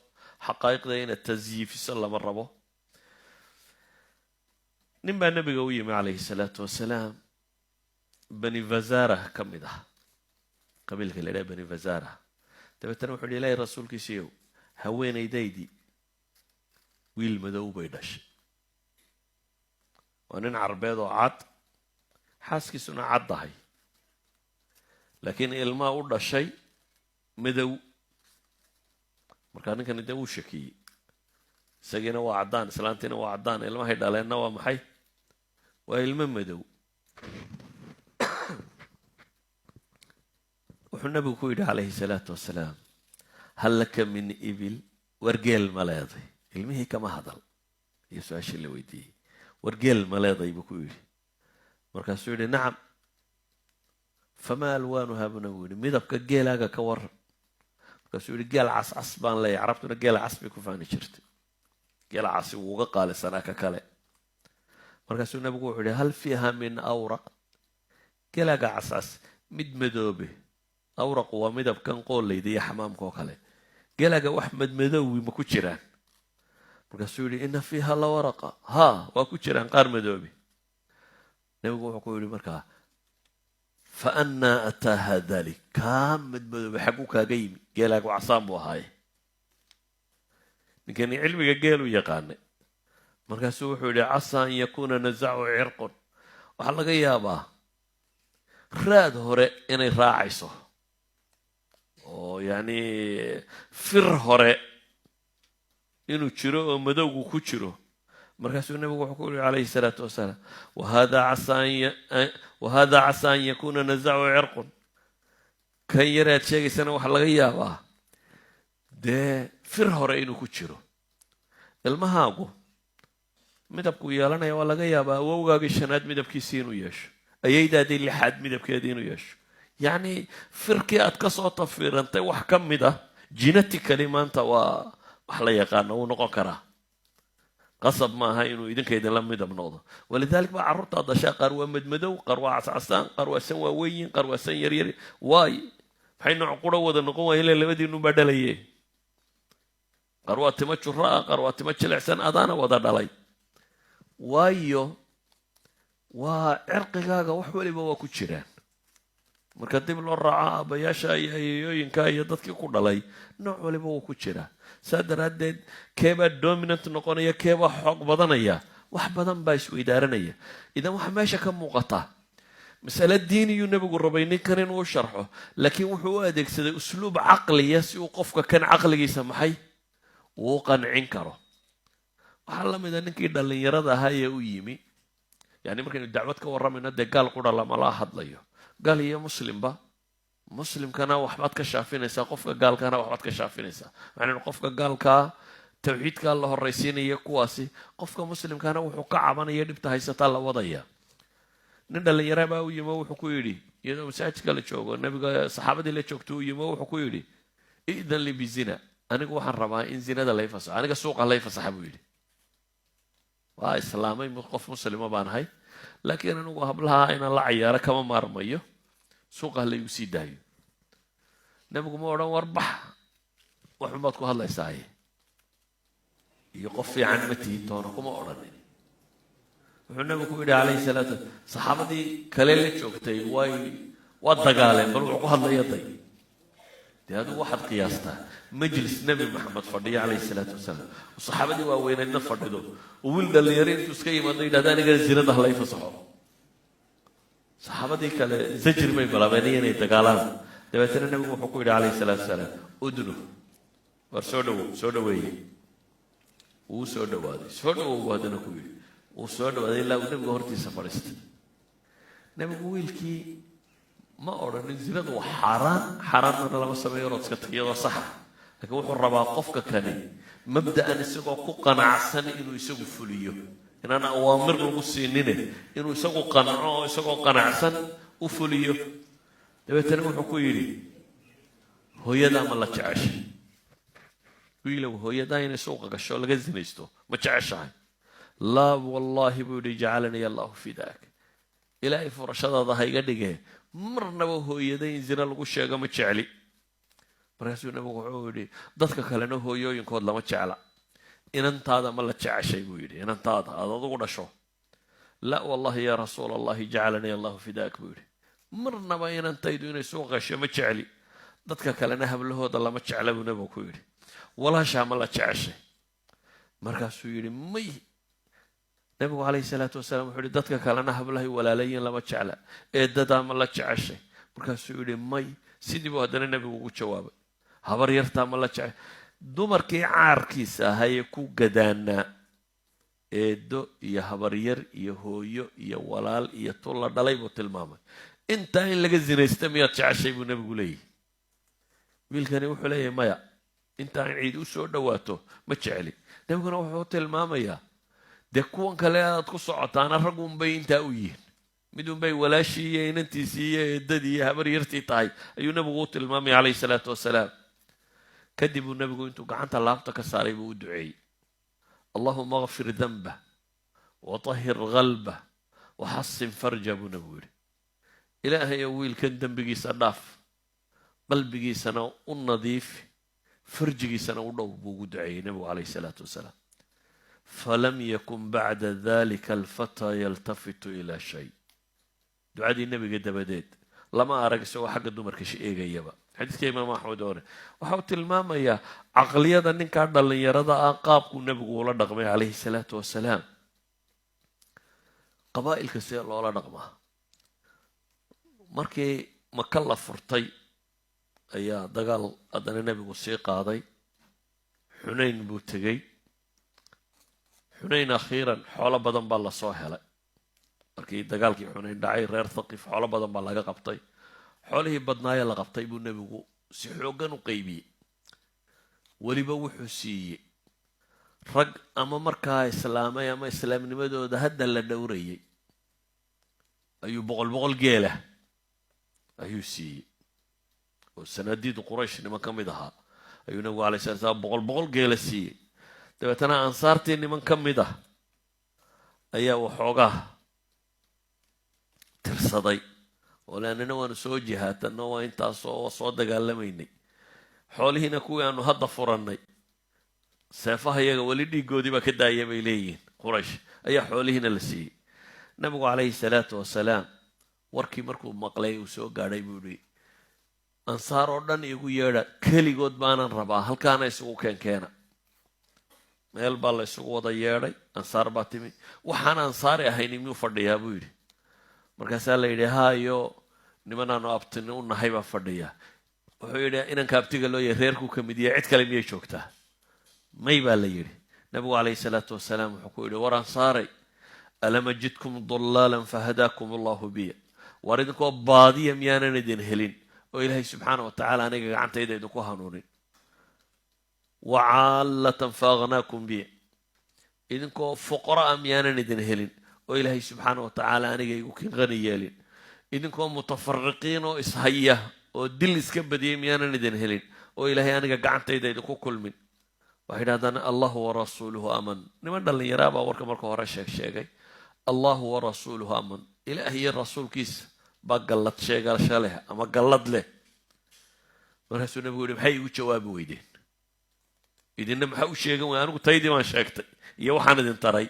xaqaa'iqda inaad tasyiifiso lama rabo nin baa nabiga u yimi calayhi salaatu wasalaam bani vazara ka mid ah qabiilka la yidhaha bani vazara dabeetana wuxuu yidhi ilaahay rasuulkiisiiyow haweenaydaydii wiil madow bay dhashay waa nin carbeed oo cad xaaskiisuna cad tahay laakiin ilmaa u dhashay madow markaa ninkani dee uu shakiyey isagiina waa caddaan islaantiina waa caddaan ilmahay dhaleenna waa maxay waa ilmo madow wuxuu nabigu ku yidhi calayhi salaatu wasalaam hal laka min ibil wargeel ma leeday ilmihii kama hadal iyo su-aashii la weydiiyey wargeel ma leeday buu ku yidhi markaasuu yidhi nacam famaa alwaanuhaa buu nabigu yidhi midabka geelaaga ka waran markaasuu yidhi geel cascas baan leeyahay carabtuna geela cas bay ku faani jirtay geela casi wuu uga qaalisanaa ka kale markaasuu nabigu wuxuu yidhi hal fiiha min awraq geelaaga cascas mid madoobe awraqu waa midabkan qoollayda iyo xamaamka oo kale geelaaga wax madmadoowi ma ku jiraan markaasuu yidhi ina fiiha la waraqa haa waa ku jiraan qaar madoobe nabigu wuxuu ku yidhi markaa fa annaa ataaha dalik kaa madmadoobe xagguu kaaga yimi geelaagu casaan buu ahaaye ninkani cilmiga geelu yaqaanay markaasuu wuxuu yidhi casaa an yakuuna nazacu cirqun waxaa laga yaabaa raad hore inay raacayso oo yacni fir hore inuu jiro oo madowgu ku jiro markaasuu nabigu wuxuu ku yidhi calayhi salaatu wasalaam wahada casaa an yakuuna nazacu cirqun kan yaraad sheegaysana waxaa laga yaabaa dee fir hore inuu ku jiro ilmahaagu midabkuu yeelanaya waa laga yaabaa awowgaagii shanaad midabkiisii inuu yeesho ayaydaadii lixaad midabkeedii inuu yeesho yacni firkii aad ka soo tafiirantay wax ka mid ah genetically maanta waa wax la yaqaano wuu noqon karaa qasab maaha inuu idinka idinla midab noqdo walidalik baa carruurtaa dashaa qaar waa madmadow qaar waa cascasaan qaar waa san waaweyin qaar waa san yaryar waay maxay nooc qura wada noqon waaya ile labadiinunbaa dhalaye qaar waa timo juro ah qaar waa timo jilicsan adaana wada dhalay waayo waa cirqigaaga wax weliba waa ku jiraan marka dib loo raaco aabbayaasha iyo ayeeyooyinka iyo dadkii ku dhalay nooc waliba wuu ku jiraa saa daraaddeed keebaa dominant noqonaya keebaa xoog badanaya wax badan baa isweydaaranaya idan waxaa meesha ka muuqata masale diiniyuu nebigu rabay ninkan inuu sharxo laakiin wuxuu u adeegsaday usluub caqliya si uu qofka kan caqligiisa maxay uu qancin karo waxaa la mid a ninkii dhallinyarada ahaa ee u yimi yani markaynu dacwad ka warramayno dee gaal qura lamala hadlayo gaal iyo muslimba muslimkana waxbaad ka shaafinaysaa qofka gaalkana waxbaad ka shaafinaysaa macnaa qofka gaalkaa tawxiidkaa la horraysiinaya kuwaasi qofka muslimkana wuxuu ka cabanaya dhibta haysataa la wadaya nin dhallinyara baa u yimo wuxuu ku yidhi iyadoo masaajidka la joogo nabiga saxaabadii la joogto u yimo wuxuu ku yidhi idan li bizina anigu waxaan rabaa in zinada lay fasaxo aniga suuqa lay fasaxa buu yidhi waa islaamay qof muslima baan ahay laakiin anigu hablaha inaan la cayaaro kama maarmayo suuqa laygu sii daayo nabigu ma odhan warbax waxunbaad ku hadlaysaaye iyo qof fiican ma tihin toona kuma odhanin wuxuu nabigu ku yidhi calayhi salaatu saxaabadii kale la joogtay waa dagaaleen bal wuxuu ku hadlaya day dee adigu waxaad qiyaastaa majlis nebi maxamed fadhiya calayhi salaatu wasalaam oo saxaabadii waaweyneedna fadhido oo wiil dhallinyaro intuu iska yimaado yidhahda anigana zinada halay fasaxo saxaabadii kale zajir bay bilaabeen inay dagaalaan dabeetana nebigu wuxuu ku yidhi calayhi salaatu wasalaam udnu war soo dhaweeye wuu soo dhawaaday soo dhawow buu haddana ku yidhi wuu soo dhawaaday ilaa uu nebiga hortiisa fadhiistay nebigu wiilkii ma odhanin zinadu waa xaaraanna lama sameeyo roodska iyadoo saxa laakiin wuxuu rabaa qofka kani mabda'an isagoo ku qanacsan inuu isagu fuliyo inaan awaamir lagu siinine inuu isagu qanco oo isagoo qanacsan u fuliyo dabeetana wuxuu ku yidhi hooyadaa ma la jeceshay wiilow hooyadaa inay suuqa gasho laga zinaysto ma jeceshahay laa wallaahi buu yidhi jacalanii allahu fidaak ilaahay furashadaada ha iga dhigee marnaba hooyada in zina lagu sheego ma jecli markaasuu nabigu wuxuu yidhi dadka kalena hooyooyinkood lama jecla inantaada ma la jeceshay buu yidhi inantaada aad adugu dhasho la wallahi yaa rasuula allahi jacalanii allahu fidaak buu yidhi marnaba inantaydu inay suuq gasho ma jecli dadka kalena hablahooda lama jecla buu nabigu ku yidhi walaashaa ma la jeceshay markaasuu yidhi may nabigu calayhi salaatu wasalaam wuxuu yidhi dadka kalena hablahay walaalayiin lama jecla eedadaa ma la jeceshay markaasuu yidhi may sidii buu haddana nebigu ugu jawaabay habar yartaa ma la jecel dumarkii caarkiisa ahaye ku gadaanaa eedo iyo habaryar iyo hooyo iyo walaal iyo tulla dhalay buu tilmaamay. intaa in laga zinaysta miyaad jeceshay buu nebigu leeyahy. wiilkani wuxuu leeyahay maya, intaa in ciid u soo dhowaato ma jecli. nebiguna wuxuu tilmaamayaa dee kuwan kale aad ku socotaana raggunbay intaa u yihiin, midunbay walaashii iyo inantiisii iyo eedadii iyo habaryartii tahay ayuu nebigu u tilmaamaya calayhi salaatu wasalaam. kadib uu nebigu intuu gacanta laabta ka saaray buu u duceeyey, allahuma akfir danbah watahhir qalbah waxasin farja buu nebigu yidhi. ilaahayow wiilkan dembigiisa dhaaf, qalbigiisana u nadiifi, farjigiisana u dhow buu ugu duceeyey nebigu calayhi salaatu wasalaam. falam yakun bacda dalika alfataa yaltafitu ilaa shay. ducadii nebiga dabadeed lama arag isagoo xagga dumarka eegayaba. xadiiska imaam axmed hore waxa uu tilmaamayaa caqliyada ninkaa dhallinyarada ah qaabkuu nebigu ula dhaqmay calayhi salaatu wasalaam. qabaa'ilka see loola dhaqmaa. markii maka la furtay ayaa dagaal haddana nebigu sii qaaday. xunayn buu tegey. xunayn akhiiran xoolo badan baa lasoo helay. markii dagaalkii xunayn dhacay reer thaqif xoolo badan baa laga qabtay. xoolihii badnaayee la qabtay buu nebigu si xooggan u qaybiyey. weliba wuxuu siiyey rag ama markaa islaamay ama islaamnimadooda hadda la dhowrayay ayuu boqol geela ayuu siiyey. oo sanadiidu quraysh niman ka mid ahaa ayuu nebigu alay sala slam boqol geela siiyey. dabeetana ansaartii niman ka mid ah ayaa waxoogaa tirsaday oo leannina waanu soo jihaadano waa intaasoo soo dagaalamaynay. xoolihiina kuwii aanu hadda furannay seefaha iyaga weli dhiiggoodii baa ka daaya bay leeyihiin. quraysh ayaa xoolihiina la siiyey. nabigu calayhi salaatu wasalaam warkii markuu maqlay uu soo gaadhay buu yihi, ansaar oo dhan igu yeedha, keligood baanan rabaa, halkaana isugu keenkeena. meel baa la isugu wada yeedhay. ansaar baa timi. waxaan ansaari ahayni miyuu fadhiyaa buu yidhi. markaasaa la yidhi haayo nimanaanu abtini u nahay baa fadhiya. wuxuu yidhi inanka abtiga loo yahay reerkuu ka mid yahay, cid kale miyay joogtaa? may baa la yidhi. nabigu calayhi salaatu wasalaam wuxuu ku yidhi, war ansaaray alam ajidkum dallaalan fahadaakum allahu biya. war idinkoo baadiya miyaanan idin helin oo ilaahay subxaana wa tacaala aniga gacantayda idinku hanuunin. wacaallatan faaghnaakum biya. idinkoo fuqraa miyaanan idin helin oo ilaahay subxaana wa tacaala aniga igu kin qani yeelin. idinkoo mutafariqiin oo ishaya oo dil iska badiyay miyaanan idin helin oo ilaahay aniga gacantayda idinku kulmin. waxay idhahdaan allahu warasuuluhu aman. niman dhallinyaraa baa warka marka hore sheegay. allahu warasuuluhu aman. ilaah iyo rasuulkiisa baa gallad sheegasho leh ama gallad leh. markaasuu nabigu yihi maxay igu jawaabi weydeen? idinna maxaa u sheegan weyden? anigu taydii baan sheegtay iyo waxaan idin taray.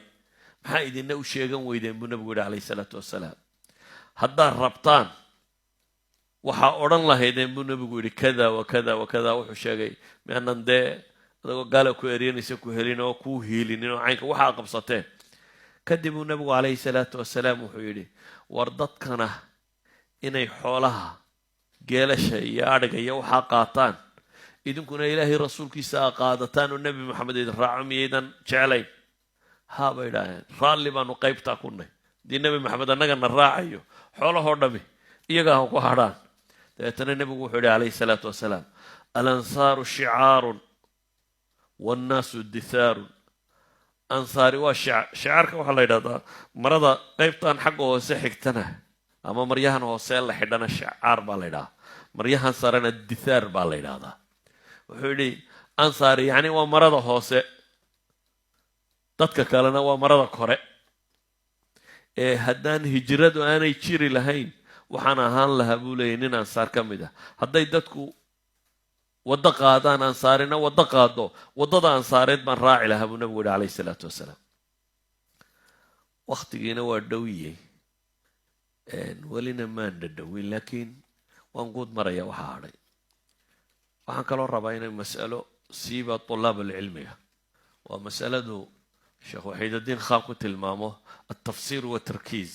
maxaa idinna u sheegan weydeen buu nabigu yihi calayhi salaatu wasalaam. haddaad rabtaan waxaa odhan lahaydeen buu nabigu yihi kada wa kada wa kada. wuxuu sheegay mianan dee adagoo gaala ku eryanaysa ku helin oo kuu hiilinin oo caynka waxaa qabsateen. kadib uu nabigu calayhi salaatu wasalaam wuxuu yidhi, war dadkana inay xoolaha geelasha iyo adhiga iyo waxaa qaataan, idinkuna ilaahay rasuulkiisa aa qaadataan oo nebi maxamed idin raaco miyaydan jeclayn? haa bay idhaaheen, raalli baanu qaybtaa ku nay. haddii nebi maxamed annagana raacayo xoolahoo dhami iyagaa ha ku hadhaan. dabeetana nebigu wuxuu yidhi calayhi salaatu wasalaam, alansaaru shicaarun wannaasu dithaarun. ansaari waa shicaarka waxaa la yidhahdaa marada qaybtan xagga hoose xigtana ama maryahan hoose la xidhana shicaar baa la ydhahaa. maryahan sarena dithaar baa la ydhahdaa. wuxuu yidhi ansaari yacni waa marada hoose, dadka kalena waa marada kore. ee haddaan hijradu aanay jiri lahayn waxaan ahaan lahaa buu leeyay nin ansaar ka mid ah. hadday dadku waddo qaadaan ansaarina waddo qaado, waddada ansaareed baan raaci lahaa buu nabigu yihi calayhi salaatu wasalaam. wakhtigiina waa dhowiyey, welina maan dhadhowin, laakiin waan guud maraya waxaa hadhay. waxaan kaloo rabaa inay mas'alo siiba tulaab alcilmiga, waa mas'aladu sheekh waxiidadiin khaan ku tilmaamo altafsiir watarkiiz.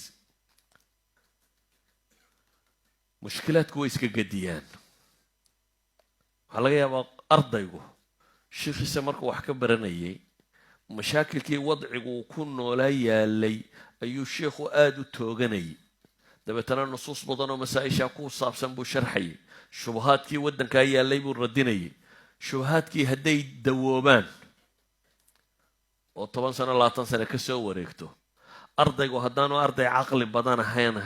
mushkilaadku way iska gediyaan. waxaa laga yaabaa ardaygu sheekhiisa markuu wax ka baranayay mashaakilkii wadcigu ku noolaa yaalay ayuu sheekhu aada u tooganayay dabeetana nusuus badan oo masaa-ishaa ku saabsan buu sharxayay shubahaadkii waddankaa yaallay buu radinayay shubahaadkii hadday dawoobaan oo 10 sano 20 sano ka soo wareegto ardaygu haddaanu arday caqli badan ahayn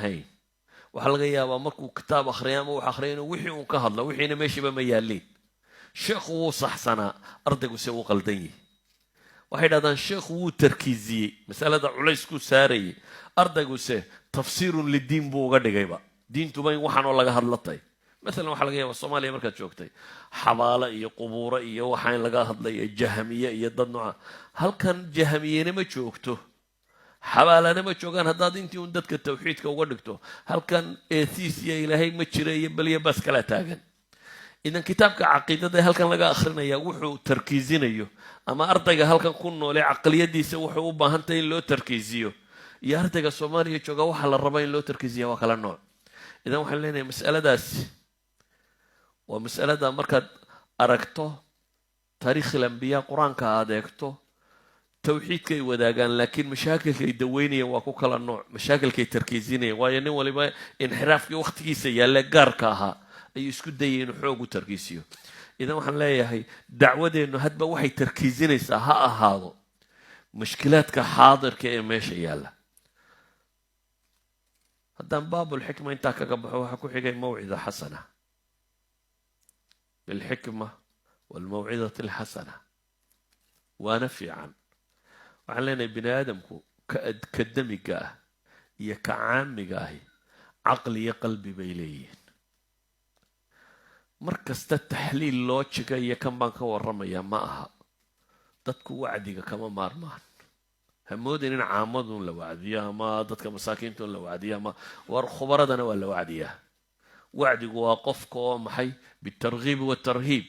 waxaa laga yaabaa markuu kitaab akhriya ama wax akhriya inuu wixii uun ka hadlo wixiina meeshiiba ma yaalliin sheekhu wuu saxsanaa ardayguse wuu qaldan yihi waxay dhahdaan sheekhu wuu tarkiiziyey masalada culaysku saarayay ardayguse tafsiirun lidiin buu uga dhigayba diintuba in waxaanoo laga hadlatay maalan waxaa laga yaabaa soomaaliya markaad joogtay xabaalo iyo qubuuro iyo waxa in laga hadlayo jahamiye iyo dad nooca halkan jahamiyena ma joogto xabaalana ma joogaan haddaad intii un dadka tawxiidka uga dhigto halkan eethiis iyo ilaahay ma jira iyo beliya baas kala taagan idan kitaabka caqiidada ee halkan laga akhrinayaa wuxuu tarkiizinayo ama ardayga halkan ku noole caqliyadiisa wuxuu u baahan tahay in loo tarkiiziyo iyo ardayga soomaaliya jooga waxaa la rabaa in loo tarkiiziya waa kala nooc idan waxaan leenahay mas'aladaasi waa mas'alada markaad aragto taariikh al-anbiyaa qur-aanka aad eegto tawxiidkay wadaagaan laakiin mashaakilkay daweynayaan waa ku kala nooc mashaakilkay tarkiizinayaan waayo nin waliba inxiraafkii waqtigiisa yaalle gaarka ahaa ayuu isku dayay inuu xoog u tarkiisiyo idan waxaan leeyahay dacwadeennu hadba waxay tarkiizinaysaa ha ahaado mushkilaadka xaadirka ee meesha yaalla haddaan baabulxikma intaa kaga baxo waxaa ku xigay mawcida xasana bilxikma waalmawcidati alxasana waana fiican waxaan leenahay bini aadamku ka damiga ah iyo ka caamiga ahi caqli iyo qalbi bay leeyihiin mar kasta taxliil loojiga iyo kan baan ka warramayaa ma aha dadku wacdiga kama maarmaan hamoodin in caamadun la wacdiyo ama dadka masaakiinta un la wacdiyo ama war khubaradana waa la wacdiyaa wacdigu waa qofka oo maxay bitarghiib watarhiib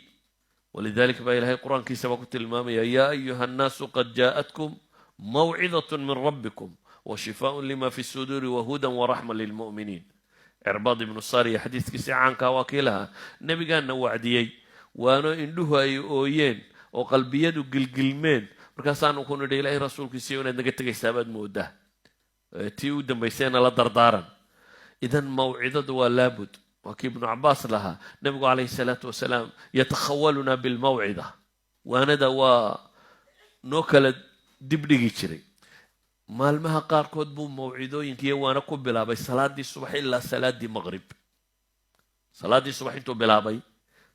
ولذلك بقى إلهي القرآن كي سبقوا المامية يا أيها الناس قد جاءتكم موعظة من ربكم وشفاء لما في الصدور وهدى ورحمة للمؤمنين عرباض بن الصاري حديث كسي عن كواكلها النبي قال نوعديي وانا إنه أي أويين وقلبي يدو قلقلمين مركزان وكونوا دي إلهي رسول كسي وانا نقتك استعباد مودة تيو دمبيسينا لدردارا إذن موعظة ولابد وكي ابن عباس لها نبي عليه الصلاة والسلام يتخولنا بالموعظة وانا دوا نوكل دبدقي شري maalmaha qaarkood buu mawcidooyinkiiyo waana ku bilaabay salaadii subax ilaa salaadii maqrib salaadii subax intuu bilaabay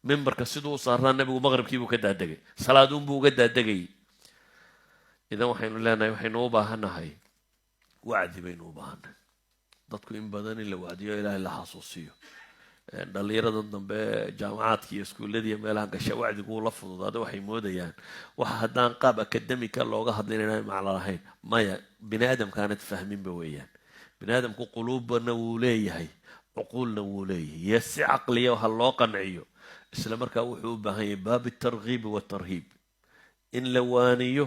mimbarka siduu u saaraa nabigu maqribkii buu ka daadegay salaaduun buu uga daadegay idan waxaynu leenahay waxaynu u baahanahay wacdi baynu u baahanahay dadku in badan in la wacdiyo ilaahay la xasuusiyo dhalinyarada dambe jaamacaadka iyo iskuullada iyo meelaha gasha wacdigu la fududaada waxay moodayaan waxa haddaan qaab akademika looga hadlin inaan macno lahayn maya bini aadamkaanad fahminba weeyaan bini aadamku quluubna wuu leeyahay cuquulna wuu leeyahay iyo si caqliya waxa loo qanciyo isla markaa wuxuu u baahan yahay baabi targhiib watarhiib in la waaniyo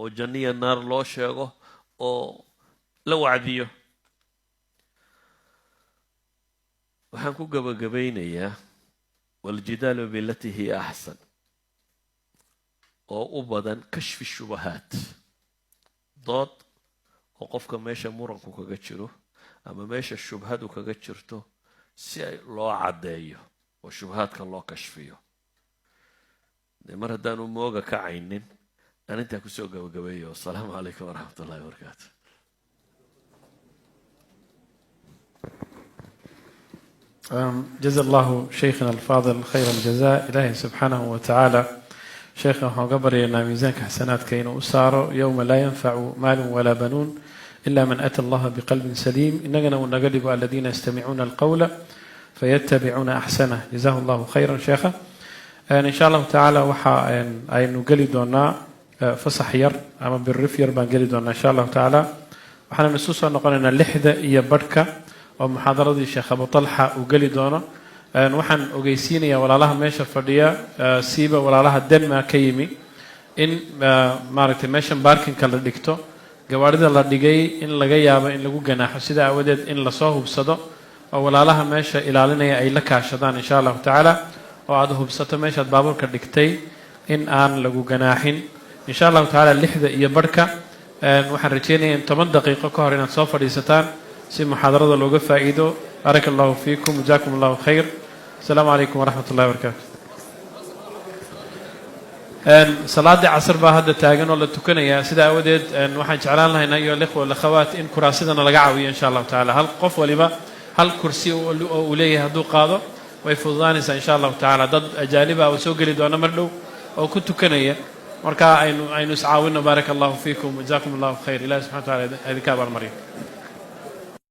oo janniya naar loo sheego oo la wacdiyo waxaan ku gabagabaynayaa waljidaalu bilatii hiya axsan oo u badan kashfi shubahaat dood oo qofka meesha muranku kaga jiro ama meesha shubhadu kaga jirto si loo caddeeyo oo shubhaadka loo kashfiyo dee mar haddaanu mooga kacaynin aan intaa kusoo gabagabeeyo wasalaamu calaykum waraxmat ullahi wabarakaatu جزا الله شيخنا الفاضل خير الجزاء إلهي سبحانه وتعالى شيخنا قبرنا ميزانك حسنات كين أسار يوم لا ينفع مال ولا بنون إلا من أتى الله بقلب سليم إننا ونقلب الذين يستمعون القول فيتبعون أحسنه جزاه الله خيرا شيخا إن شاء الله تعالى وحا أي نقلدنا فصحير أما بالرفير بنقلدنا إن شاء الله تعالى وحنا نسوس نقولنا اللحدة هي بركة ومحاضرة الشيخ أبو طلحة وقالي دونا وحن أجيسين يا ولا لها ماشى فرديا سيبا ولا لها دم ما كيمي إن مارت ماشى باركن كلا دكتو جوارد الله دقي إن لقي يابا إن لقو جناح سيدا عودد إن لصاه بصدا ولا لها ماشى إلى لنا أي لك عشدان إن شاء الله تعالى وعده بصدا ماشى بابور كدكتي in aan lagu ganaaxin insha allahu tacaala 6 iyo barhka waxaan rajeynayaa in 10 daqiiqo ka hor inaad soo fadhiisataan si muxaadarada looga faa'iido baraka allahu fiikum jazakum allahu khayr assalaamu calaykum waraxmatullahi wabarakaatu salaadii casr baa hadda taagan oo la tukanayaa sida awadeed waxaan jeclaan lahaynaa iyo ikhwa lakhawaat in kuraasidana laga caawiyo insha allahu tacaala hal qof waliba hal kursi oo uu leeyahay hadduu qaado way fududaanaysaa insha allahu tacaala dad ajaaniba oo soo geli doona mar dhow oo ku tukanaya marka aynu iscaawino baaraka allahu fiikum jazakum allahu khayr ilahi subxana wa taala idinka abaalmariyo